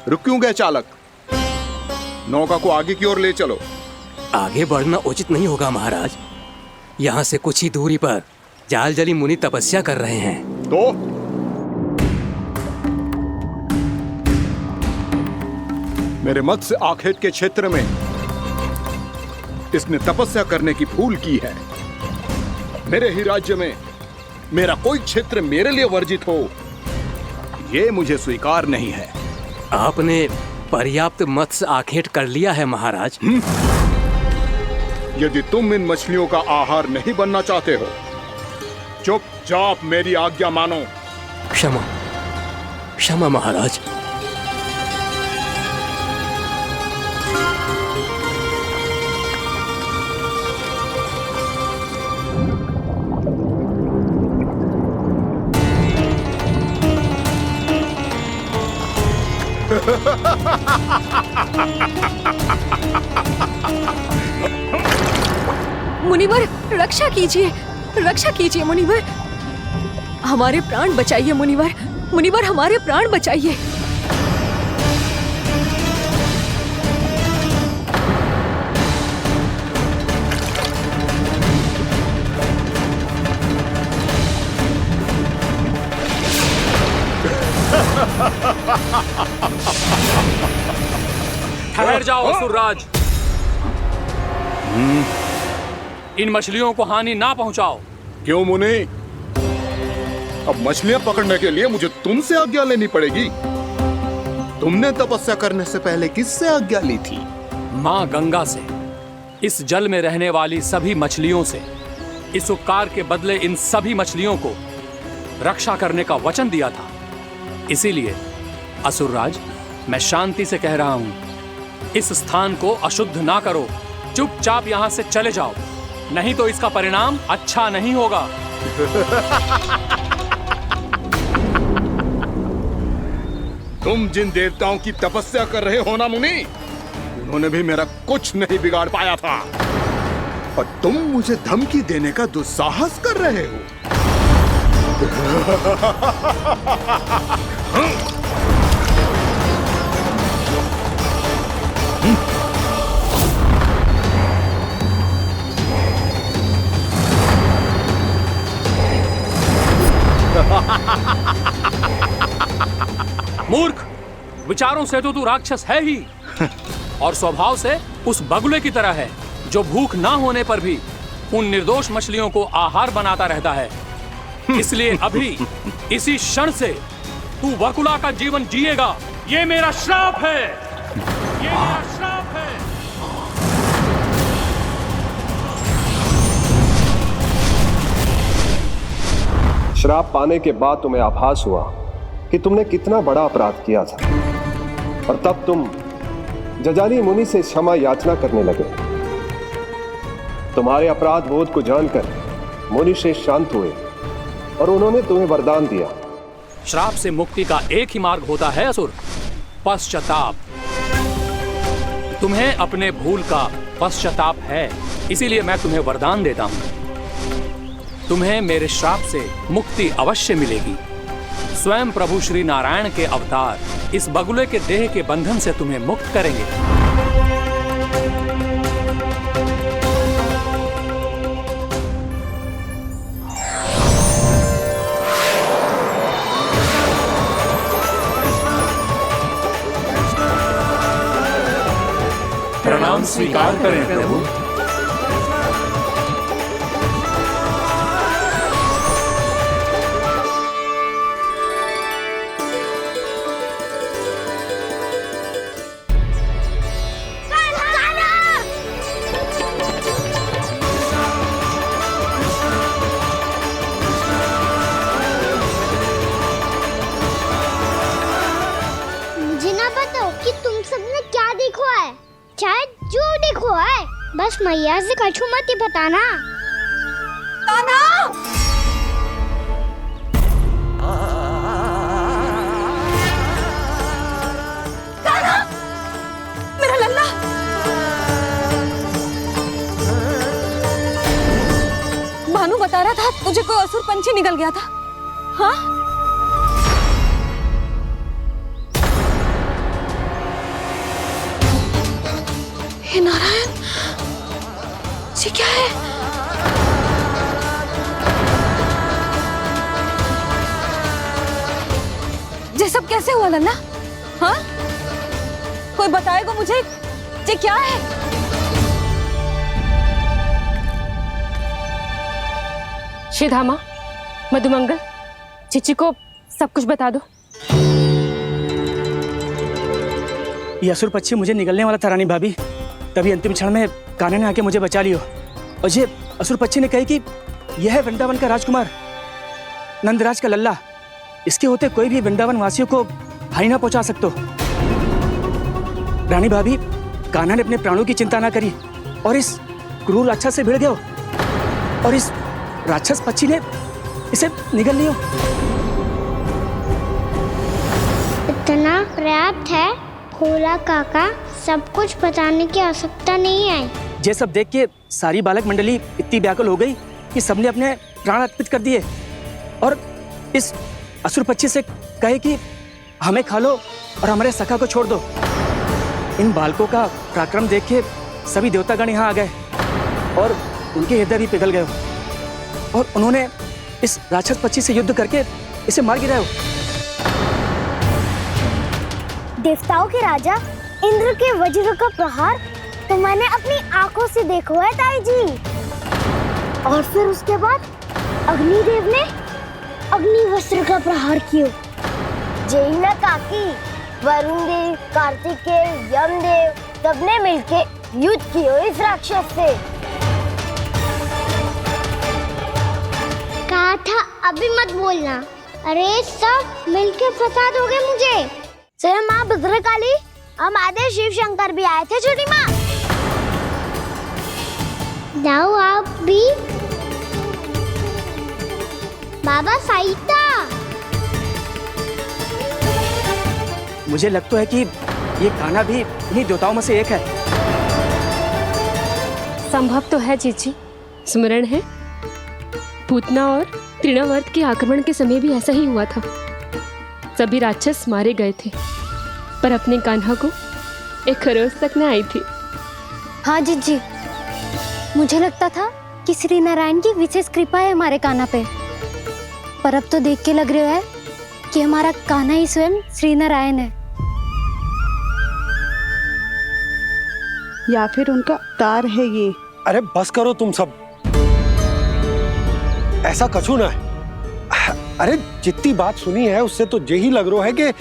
रुक क्यों गए चालक? नौका को आगे की ओर ले चलो। आगे बढ़ना उचित नहीं होगा महाराज। यहाँ से कुछ ही दूरी पर जालजली मुनि तपस्या कर रहे हैं। तो मेरे मत्स्य आखेट के क्षेत्र में इसने तपस्या करने की भूल की है। मेरे ही राज्य में मेरा कोई क्षेत्र मेरे लिए वर्जित हो, यह मुझे स्वीकार नहीं है। आपने पर्याप्त मत्स्य आखेट कर लिया है महाराज। यदि तुम इन मछलियों का आहार नहीं बनना चाहते हो, चुपचाप मेरी आज्ञा मानो। क्षमा, क्षमा महाराज। मुनिवर, रक्षा कीजिए, रक्षा कीजिए मुनिवर। हमारे प्राण बचाइए मुनिवर, मुनिवर हमारे प्राण बचाइए। ठहर जाओ असुरराज। इन मछलियों को हानि ना पहुंचाओ। क्यों मुनि? अब मछलियां पकड़ने के लिए मुझे तुमसे आज्ञा लेनी पड़ेगी। तुमने तपस्या करने से पहले किससे आज्ञा ली थी? माँ गंगा से, इस जल में रहने वाली सभी मछलियों से। इस उपकार के बदले इन सभी मछलियों को रक्षा करने का वचन दिया था। इसीलिए असुरराज, मैं शांति से कह रहा हूं, इस स्थान को अशुद्ध ना करो। चुपचाप यहां से चले जाओ, नहीं तो इसका परिणाम अच्छा नहीं होगा। तुम जिन देवताओं की तपस्या कर रहे हो ना मुनि, उन्होंने भी मेरा कुछ नहीं बिगाड़ पाया था, और तुम मुझे धमकी देने का दुस्साहस कर रहे हो। मूर्ख, विचारों से तो तू राक्षस है ही, और स्वभाव से उस बगुले की तरह है जो भूख ना होने पर भी उन निर्दोष मछलियों को आहार बनाता रहता है। इसलिए अभी इसी क्षण से तू वकुला का जीवन जिएगा। ये मेरा श्राप है, ये मेरा श्राप है। श्राप पाने के बाद तुम्हें आभास हुआ कि तुमने कितना बड़ा अपराध किया था, और तब तुम जजाली मुनि से क्षमा याचना करने लगे। तुम्हारे अपराध बोध को जानकर मुनि श्रेष्ठ शांत हुए और उन्होंने तुम्हें वरदान दिया। श्राप से मुक्ति का एक ही मार्ग होता है असुर, पश्चाताप। तुम्हें अपने भूल का पश्चाताप है, इसीलिए मैं तुम्हें वरदान देता हूं। तुम्हें मेरे श्राप से मुक्ति अवश्य मिलेगी। स्वयं प्रभु श्री नारायण के अवतार इस बगुले के देह के बंधन से तुम्हें मुक्त करेंगे। प्रणाम स्वीकार करें प्रभु। मुझे ना बताओ कि तुम सबने क्या देखा है, शायद जो देखो है, बस मैया से कछु मत ही बताना। कान्हा! कान्हा! मेरा लल्ला! भानु बता रहा था तुझे कोई असुर पंछी निकल गया था। हाँ? हे नारायण, ये क्या है? ये सब कैसे हुआ लल्ला? हाँ? कोई बताएगा मुझे ये क्या है? श्रीधामा, मधुमंगल, चिची को सब कुछ बता दो। ये असुर पक्षी मुझे निगलने वाला था रानी भाभी, तभी अंतिम क्षण में कान्हा ने आके मुझे बचा लियो। और ये असुर पक्षी ने कही कि यह है वृंदावन का राजकुमार, नंदराज का लल्ला। इसके होते कोई भी वृंदावन वासियों को हानि ना पहुंचा सकते। रानी भाभी, कान्हा ने अपने प्राणों की चिंता ना करी और इस क्रूर राक्षस से भिड़ गयो और इस राक्षस पक्षी ने इसे निगल लियो। इतना पर्याप्त है भोला काका, सब कुछ बताने की आवश्यकता नहीं है। ये सब देख के सारी बालक मंडली इतनी व्याकुल हो गई कि सबने अपने प्राण अर्पित कर दिए और इस असुर पक्षी से कहे कि हमें खा लो और हमारे सखा को छोड़ दो। इन बालकों का पराक्रम देख के सभी देवतागण यहाँ आ गए और उनके हृदय भी पिघल गए और उन्होंने इस राक्षस पक्षी से युद्ध करके इसे मार गिराया। देवताओं के राजा इंद्र के वज्र का प्रहार तो मैंने अपनी आंखों से देखा है ताई जी। और फिर उसके बाद अग्निदेव ने अग्निवस्त्र का प्रहार किया। जय ना काकी, वरुण देव, कार्तिकेय, यमदेव सबने मिलके युद्ध किया इस राक्षस से। कहा था अभी मत बोलना। अरे सब मिलके फंसा दोगे मुझे। जय माँ भद्रकाली, हमारे शिव शंकर भी आए थे छोटी माँ। जाओ आप भी। बाबा साईता, मुझे लगता है कि ये कान्हा भी इन्हीं देवताओं में से एक है। संभव तो है चीची, स्मरण है पूतना और तृणावर्त के आक्रमण के समय भी ऐसा ही हुआ था। सभी राक्षस मारे गए थे पर अपने कान्हा को एक खरोच तक न आई थी। हाँ जीजी, मुझे लगता था कि श्री नारायण की विशेष कृपा है हमारे कान्हा पे, पर अब तो देख के लग रहा है कि हमारा कान्हा ही स्वयं श्री नारायण है। या फिर उनका अवतार है ये। अरे बस करो तुम सब, ऐसा कछु ना है। अरे जितनी बात सुनी है उससे तो यही लग रहा है कि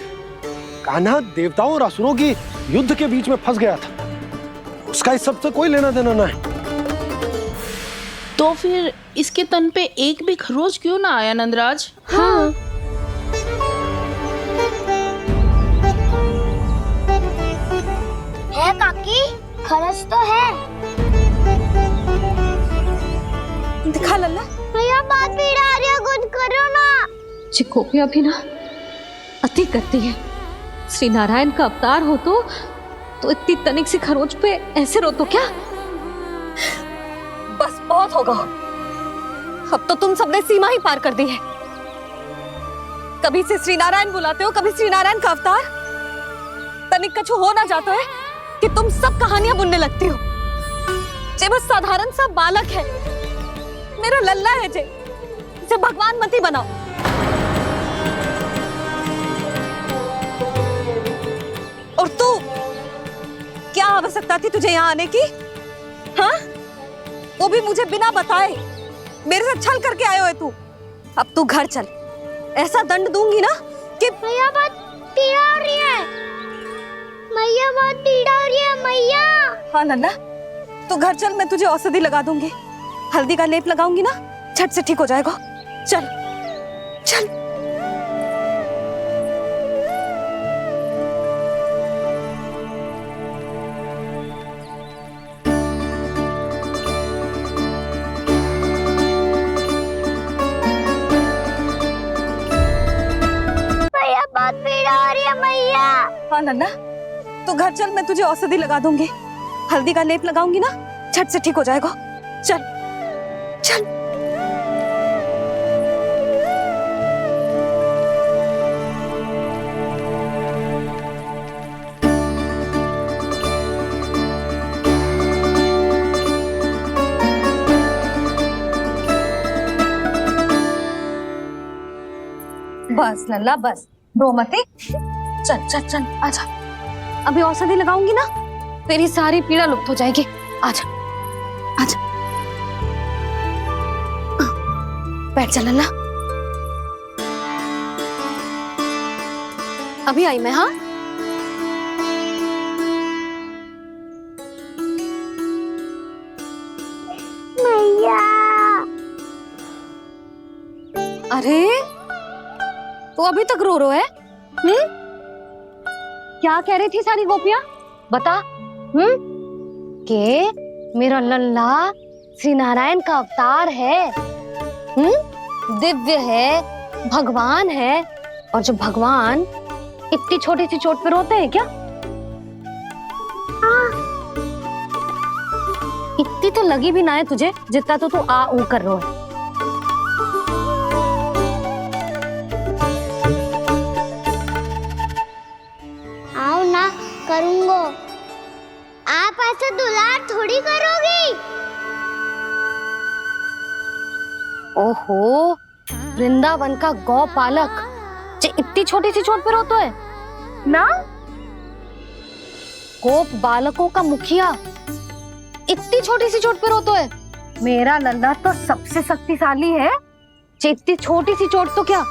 कान्हा देवताओं और असुरों की युद्ध के बीच में फंस गया था। उसका इस सब से कोई लेना देना ना है। तो फिर इसके तन पे एक भी खरोच क्यों ना आया नंदराज? हाँ, है काकी, खरच तो है। दिखा लल्ला। भैया बात पीड़ा आ रही है, कुछ करो ना। चिकोपिया भी ना अति करती है। श्री नारायण का अवतार हो तो इतनी तनिक सी खरोच पे ऐसे रो तो क्या? बस बहुत होगा। अब तो तुम सबने सीमा ही पार कर दी है। कभी से श्री नारायण बुलाते हो, कभी श्री नारायण का अवतार। तनिक कछु हो ना जाता है कि तुम सब कहानियां बुनने लगती हो। जे बस साधारण सा बालक है, मेरा लल्ला है जे, इसे भगवान मत ही बनाओ। और तू, क्या आवश्यकता थी तुझे यहाँ आने की? हाँ, वो भी मुझे बिना बताए। मेरे से छल करके आयो है तू। अब तू घर चल, ऐसा दंड दूंगी ना कि मैया बहुत पीड़ा हो रही है। मैया बहुत पीड़ा हो रही है मैया। हाँ नन्ना, तू घर चल, मैं तुझे औषधि लगा दूंगी। हल्दी का लेप लगाऊंगी ना, झट से ठीक हो जाएगा। चल चल। मैया बहुत पीड़ा हो रही है मैया। हाँ नन्ना, तू घर चल, मैं तुझे औषधि लगा दूंगी। हल्दी का लेप लगाऊंगी ना, झट से ठीक हो जाएगा। चल चल। बस लल्ला बस, रो मत। चल चल चल, आजा। अभी औषधि लगाऊंगी ना, तेरी सारी पीड़ा लुप्त हो जाएगी। आजा आजा, बैठ जा लल्ला। अभी आई मैं। हाँ, मैया। अरे तू अभी तक रो है? क्या कह रही थी सारी गोपियां? बता। के मेरा लल्ला श्री नारायण का अवतार है, दिव्य है, भगवान है। और जो भगवान इतनी छोटी सी चोट पे रोते हैं क्या? इतनी तो लगी भी ना है तुझे, जितना तो तू आ ऊ कर रहा है। आओ ना, करूंगो। आप ऐसा दुलार थोड़ी करोगी। ओहो, वृंदावन का गौ पालक जो इतनी छोटी सी चोट पे रोता है ना? गोप बालकों का मुखिया इतनी छोटी सी चोट पे रोता है? मेरा लल्ला तो सबसे शक्तिशाली है। इतनी छोटी सी चोट तो क्या,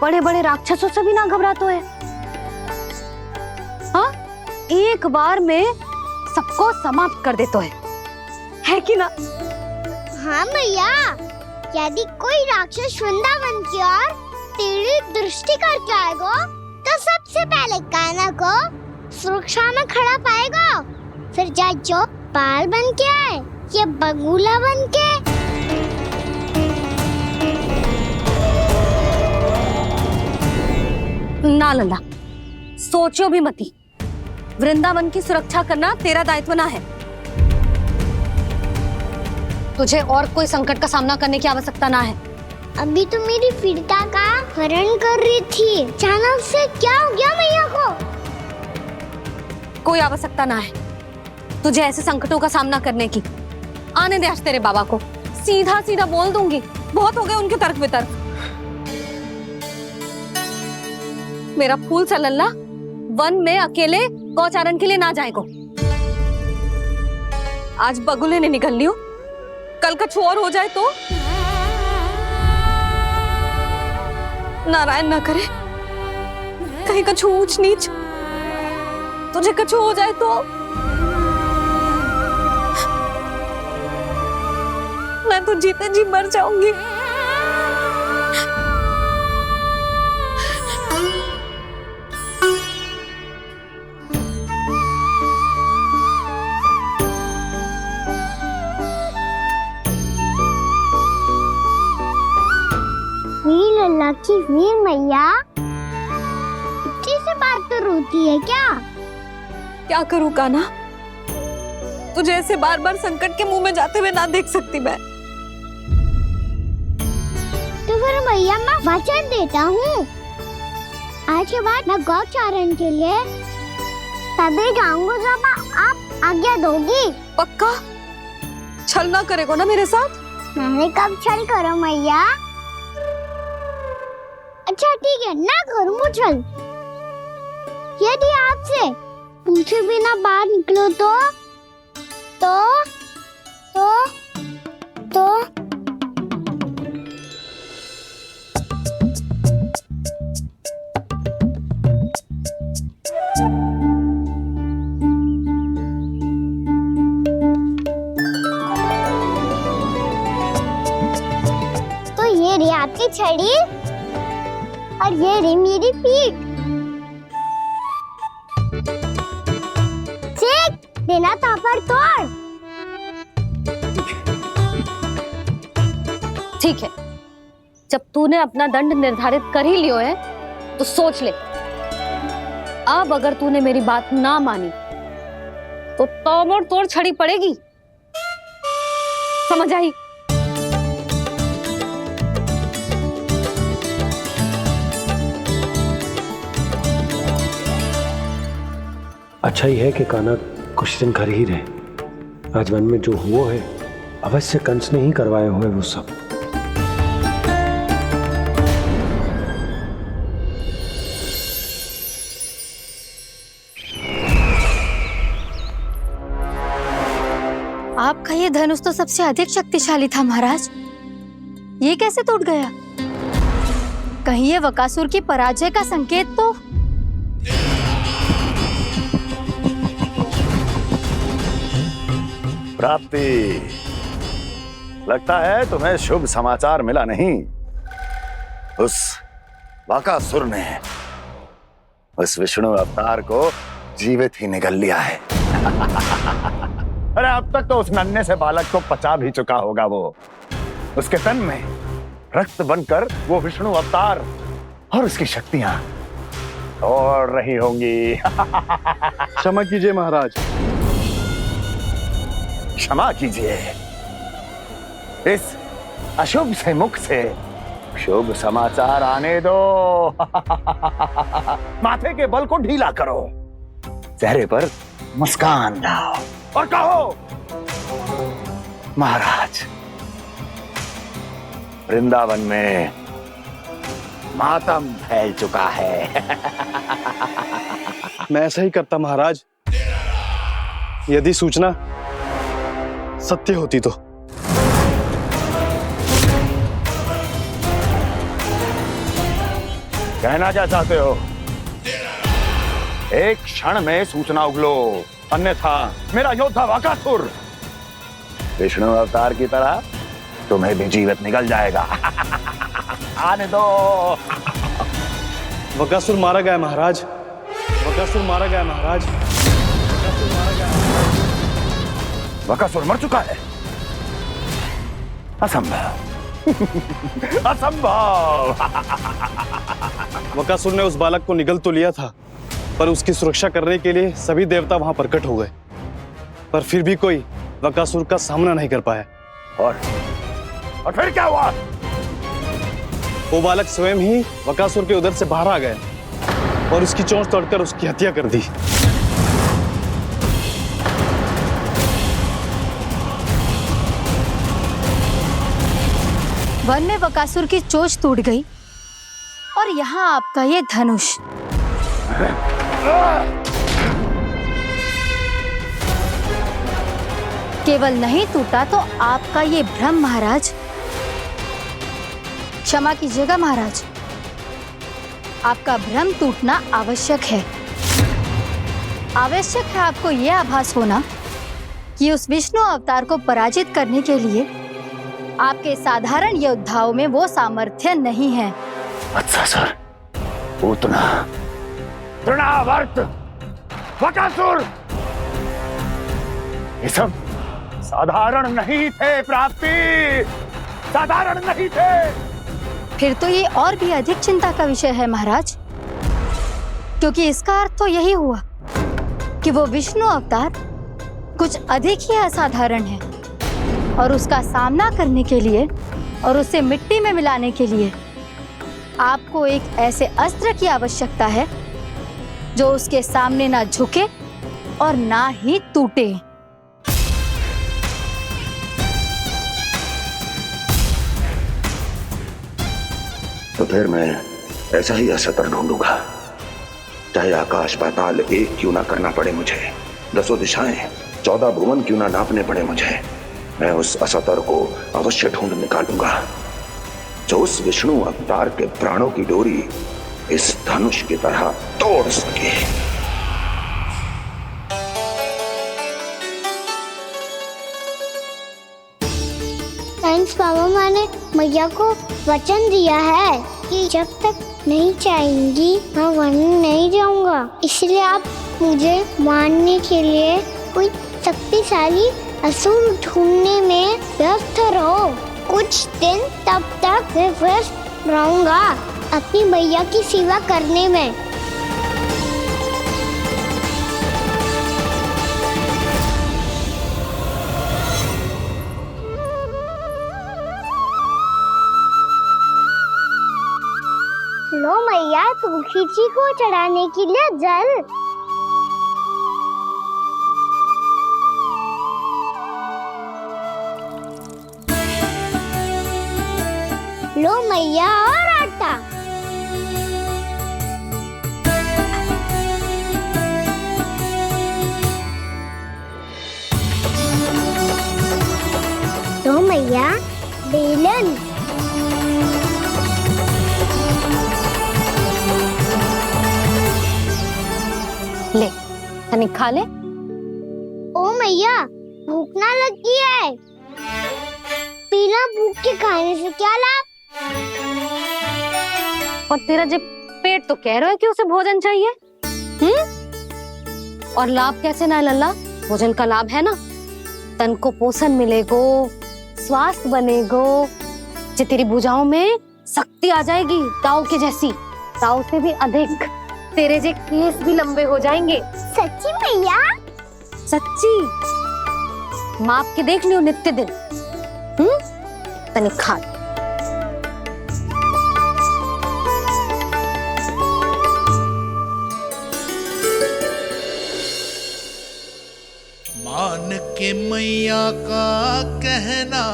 बड़े बड़े राक्षसों से भी ना घबराता है। हाँ, एक बार में सबको समाप्त कर देता है कि ना? हाँ मैया, यदि कोई राक्षस वृंदावन की ओर टेढ़ी दृष्टि करके आएगा, तो सबसे पहले कान्हा को सुरक्षा में खड़ा पाएगा। फिर चाहे जो पाल बन के आए या बगुला बन के। ना लल्ला, सोचो भी मती। वृंदावन की सुरक्षा करना तेरा दायित्व ना है। तुझे और कोई संकट का सामना करने की आवश्यकता ना है। अभी तो मेरी पीड़िता का हरण कर रही थी, अचानक से क्या हो गया मैया को? कोई आवश्यकता ना है तुझे ऐसे संकटों का सामना करने की। आने दे आज तेरे बाबा को, सीधा सीधा बोल दूंगी। बहुत हो गए उनके तर्क वितर्क। मेरा फूल सा लल्ला वन में अकेले गौचारण के लिए ना जाएगो। आज बगुले ने निकल लियो, कल कछु और हो जाए तो? नारायण ना करे, कहीं कछु ऊंच नीच तुझे कछु हो जाए तो? मैं तो जीते जी मर जाऊंगी। लल्ला की वीर मैया इतनी सी बात तो रोती है क्या? क्या करूं कान्हा, तुझे ऐसे बार बार संकट के मुंह में जाते हुए ना देख सकती मैं। तो फिर मैया मैं वचन देता हूँ, आज के बाद मैं गौचारण के लिए तभी जाऊंगा जब आप आज्ञा दोगी। पक्का छल ना करेगा ना मेरे साथ? मैंने कब छल करो मैया? अच्छा ठीक है, ना करूँ छल। यदि आपसे पूछे बिना बाहर निकलो तो ये रही आपकी छड़ी और ये रही मेरी पीठ। ठीक देना था पर तोड़। ठीक है, जब तूने अपना दंड निर्धारित कर ही लियो है तो सोच ले, अब अगर तूने मेरी बात ना मानी तो तोड़ तोड़ छड़ी पड़ेगी। समझ आई? अच्छा ही है कि कान्हा कुछ दिन घर ही रहे। आज वन में जो हुआ है अवश्य कंस ने ही करवाए हुए वो सब। आपका ये धनुष तो सबसे अधिक शक्तिशाली था महाराज, ये कैसे टूट गया? कहीं ये बकासुर की पराजय का संकेत तो? प्राप्ति, लगता है तुम्हें शुभ समाचार मिला नहीं। उस बकासुर ने उस विष्णु अवतार को जीवित ही निगल लिया है। अरे अब तक तो उस नन्हे से बालक को पचा भी चुका होगा वो। उसके तन में रक्त बनकर वो विष्णु अवतार और उसकी शक्तियां दौड़ रही होंगी। क्षमा कीजिए महाराज। क्षमा कीजिए, इस अशुभ से मुख से शुभ समाचार आने दो। माथे के बल को ढीला करो, चेहरे पर मुस्कान लाओ और कहो, महाराज, वृंदावन में मातम फैल चुका है। मैं ऐसा ही करता महाराज, यदि सूचना सत्य होती तो। कहना क्या चाहते हो? एक क्षण में सूचना उगलो, अन्यथा मेरा योद्धा बकासुर विष्णु अवतार की तरह तुम्हें भी जीवित निकल जाएगा। आने दो। बकासुर मारा गया महाराज, बकासुर मारा गया महाराज, बकासुर मारा गया। बकासुर मर चुका है? असंभव। असंभव। बकासुर ने उस बालक को निगल तो लिया था, पर उसकी सुरक्षा करने के लिए सभी देवता वहां प्रकट हो गए, पर फिर भी कोई बकासुर का सामना नहीं कर पाया। और फिर क्या हुआ? वो बालक स्वयं ही बकासुर के उदर से बाहर आ गए और उसकी चोंच तोड़कर उसकी हत्या कर दी। वन में बकासुर की चोंच टूट गई और यहाँ आपका ये धनुष। केवल नहीं टूटा तो आपका ये भ्रम महाराज। क्षमा कीजिएगा महाराज, आपका भ्रम टूटना आवश्यक है। आवश्यक है आपको यह आभास होना कि उस विष्णु अवतार को पराजित करने के लिए आपके साधारण योद्धाओं में वो सामर्थ्य नहीं है। अच्छा सर, पूतना, तृणावर्त, बकासुर, ये सब साधारण नहीं थे प्राप्ति, साधारण नहीं थे। फिर तो ये और भी अधिक चिंता का विषय है महाराज, क्योंकि इसका अर्थ तो यही हुआ कि वो विष्णु अवतार कुछ अधिक ही असाधारण है और उसका सामना करने के लिए और उसे मिट्टी में मिलाने के लिए आपको एक ऐसे अस्त्र की आवश्यकता है जो उसके सामने ना झुके और ना ही टूटे। तो फिर मैं ऐसा ही असतर ढूंढूंगा, चाहे आकाश पाताल एक क्यों ना करना पड़े मुझे, 10 दिशाएं 14 भुवन क्यों ना नापने पड़े मुझे, मैं उस असतर को अवश्य ढूंढ निकालूंगा जो उस विष्णु अवतार के प्राणों की डोरी इस धनुष की तरह तोड़ सके। थैंक्स पापा, मैंने मैया को वचन दिया है कि जब तक नहीं चाहेंगी मैं वन नहीं जाऊंगा, इसलिए आप मुझे मारने के लिए कोई शक्तिशाली असुर ढूंढने में व्यस्त रहो। कुछ दिन तब तक मैं व्यस्त रहूंगा अपनी मैया की सेवा करने में। लो मैया, तुलसी जी को चढ़ाने के लिए जल। लो मैया, और आटा। लो मैया, बेलन। ले, तनिक खा ले। ओ मैया, भूख ना लगी है। बिना भूख के खाने से क्या लाभ? और तेरा जब पेट तो कह रहा है कि उसे भोजन चाहिए, और लाभ कैसे ना लल्ला? भोजन का लाभ है ना, तन को पोषण मिलेगो, स्वास्थ्य बनेगो, जो तेरी भुजाओं में शक्ति आ जाएगी, ताऊ के जैसी, ताऊ से भी अधिक। तेरे जे केस भी लंबे हो जाएंगे। सच्ची मैया? सच्ची। माप के देख लियो नित्य दिन। तनिक खा। मान के मैया का कहना,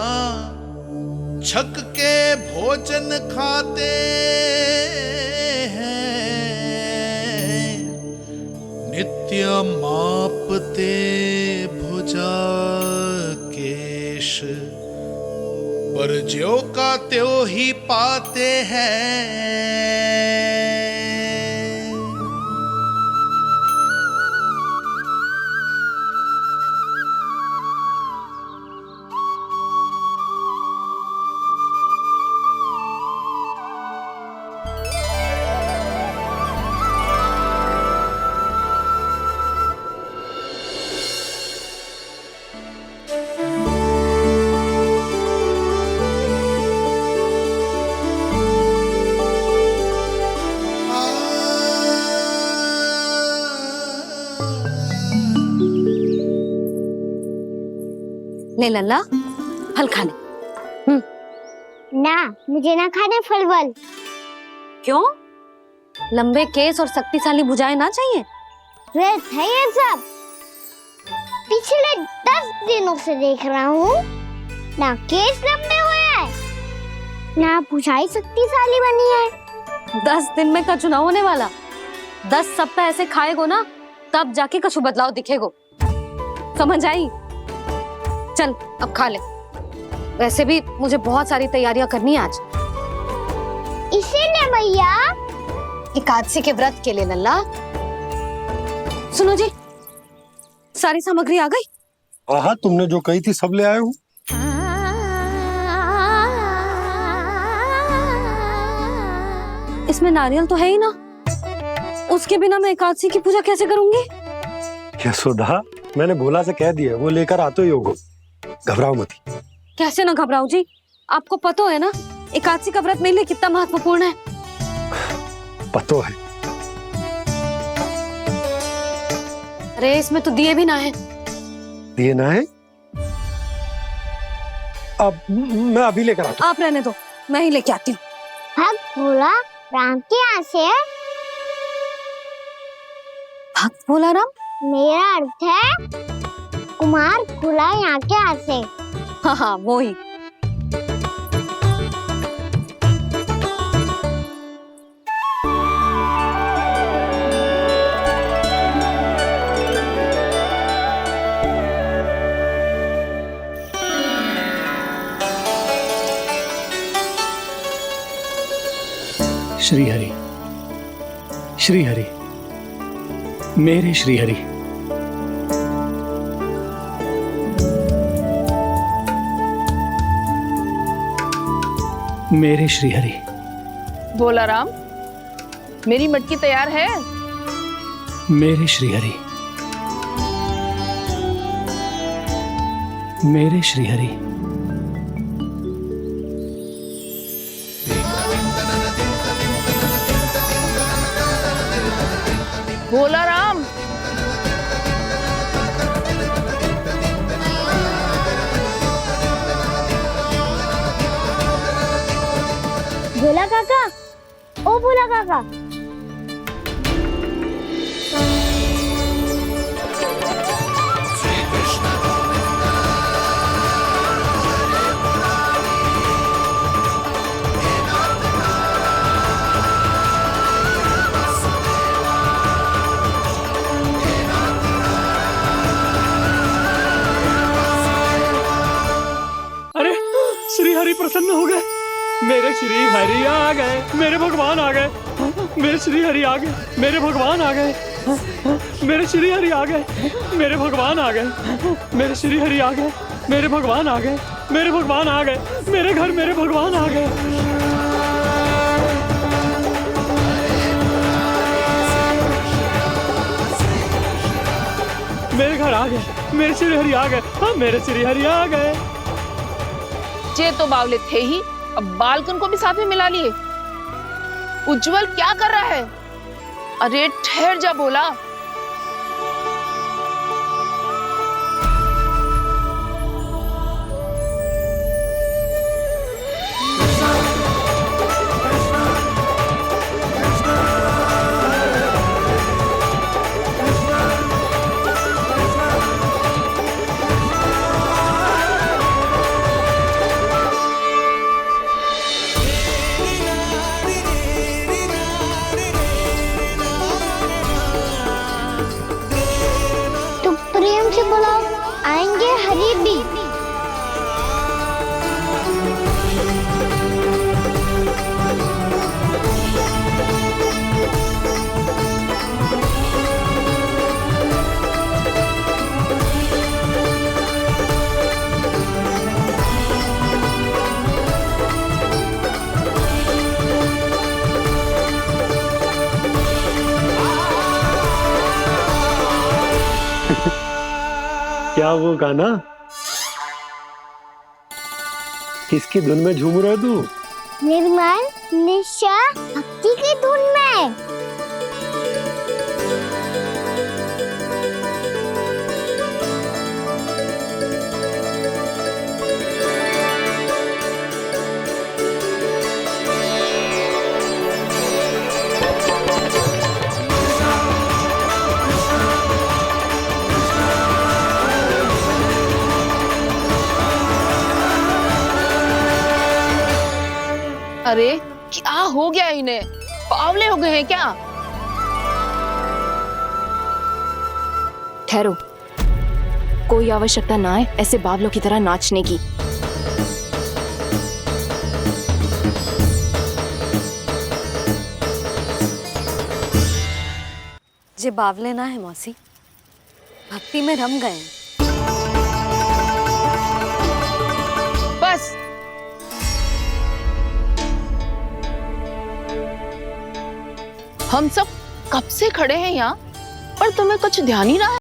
छक के भोजन खाते हैं, नित्य मापते भुजा केश, पर ज्यों का त्यों ही पाते हैं। ले लल्ला, फल खा ले। ना, मुझे ना खाने फल वल। क्यों? लंबे केस और शक्तिशाली भुजाएं ना चाहिए? व्यर्थ है ये सब। पिछले 10 दिनों से देख रहा हूँ, ना केस लंबे हुए हैं, ना भुजाएं शक्तिशाली बनी है। 10 दिन में का चुनाव होने वाला, 10 सप्ताह ऐसे खाएगो ना, तब जाके कछु बदलाव दिखेगो। समझ आई? चल अब खा ले। वैसे भी मुझे बहुत सारी तैयारियां करनी है आज। इसीलिए मैया, एकादशी के व्रत के लिए लल्ला। सुनो जी, सारी सामग्री आ गई? हाँ, तुमने जो कही थी सब ले आए हूँ। इसमें नारियल तो है ही ना, उसके बिना मैं एकादशी की पूजा कैसे करूंगी? यशोदा, मैंने भोला से कह दिया, वो लेकर आते ही होगो, घबराओ मत। कैसे ना घबराओ जी, आपको पता है ना एकादशी का व्रत मेरे लिए कितना महत्वपूर्ण है। पतो है। अरे इसमें तो दिए भी ना है। दिए ना है? अब मैं अभी लेकर आता हूँ। आप रहने दो, मैं ही लेके आती हूँ। भक्त भोला राम के यहाँ से है। भक्त भोला राम? मेरा अर्थ है कुमार भोला यहाँ के यहाँ से। हाँ हाँ वो ही। श्री हरि, श्री हरि, मेरे श्री हरि। मेरे श्री हरि। भोला राम, मेरी मटकी तैयार है। मेरे श्री हरि। मेरे श्री हरि। भोला राम, भोला काका, ओ भोला काका। अरे श्री हरि प्रसन्न हो गए। मेरे श्री हरि आ गए, मेरे भगवान आ गए। मेरे श्री हरि आ गए, मेरे भगवान आ गए। मेरे श्री हरि आ गए, मेरे भगवान आ गए। मेरे श्री हरि आ गए, मेरे भगवान आ गए। मेरे भगवान आ गए, मेरे घर मेरे भगवान आ गए। मेरे घर आ गए, मेरे श्री हरि आ गए। हाँ मेरे श्री हरि आ गए। ये तो बावले थे ही, अब बालकन को भी साथ में मिला लिए। उज्जवल क्या कर रहा है? अरे ठहर जा भोला। प्रेम से बुलाओ, आएंगे हरि भी। क्या वो गाना? किसकी धुन में झूम रहा तू? निर्मल निशा भक्ति की धुन में। अरे क्या हो गया इन्हें? बावले हो गए हैं क्या? ठहरो, कोई आवश्यकता ना है ऐसे बावलों की तरह नाचने की। जे बावले ना है मौसी, भक्ति में रम गए। बस हम सब कब से खड़े हैं यहाँ, पर तुम्हें कुछ ध्यान ही ना है।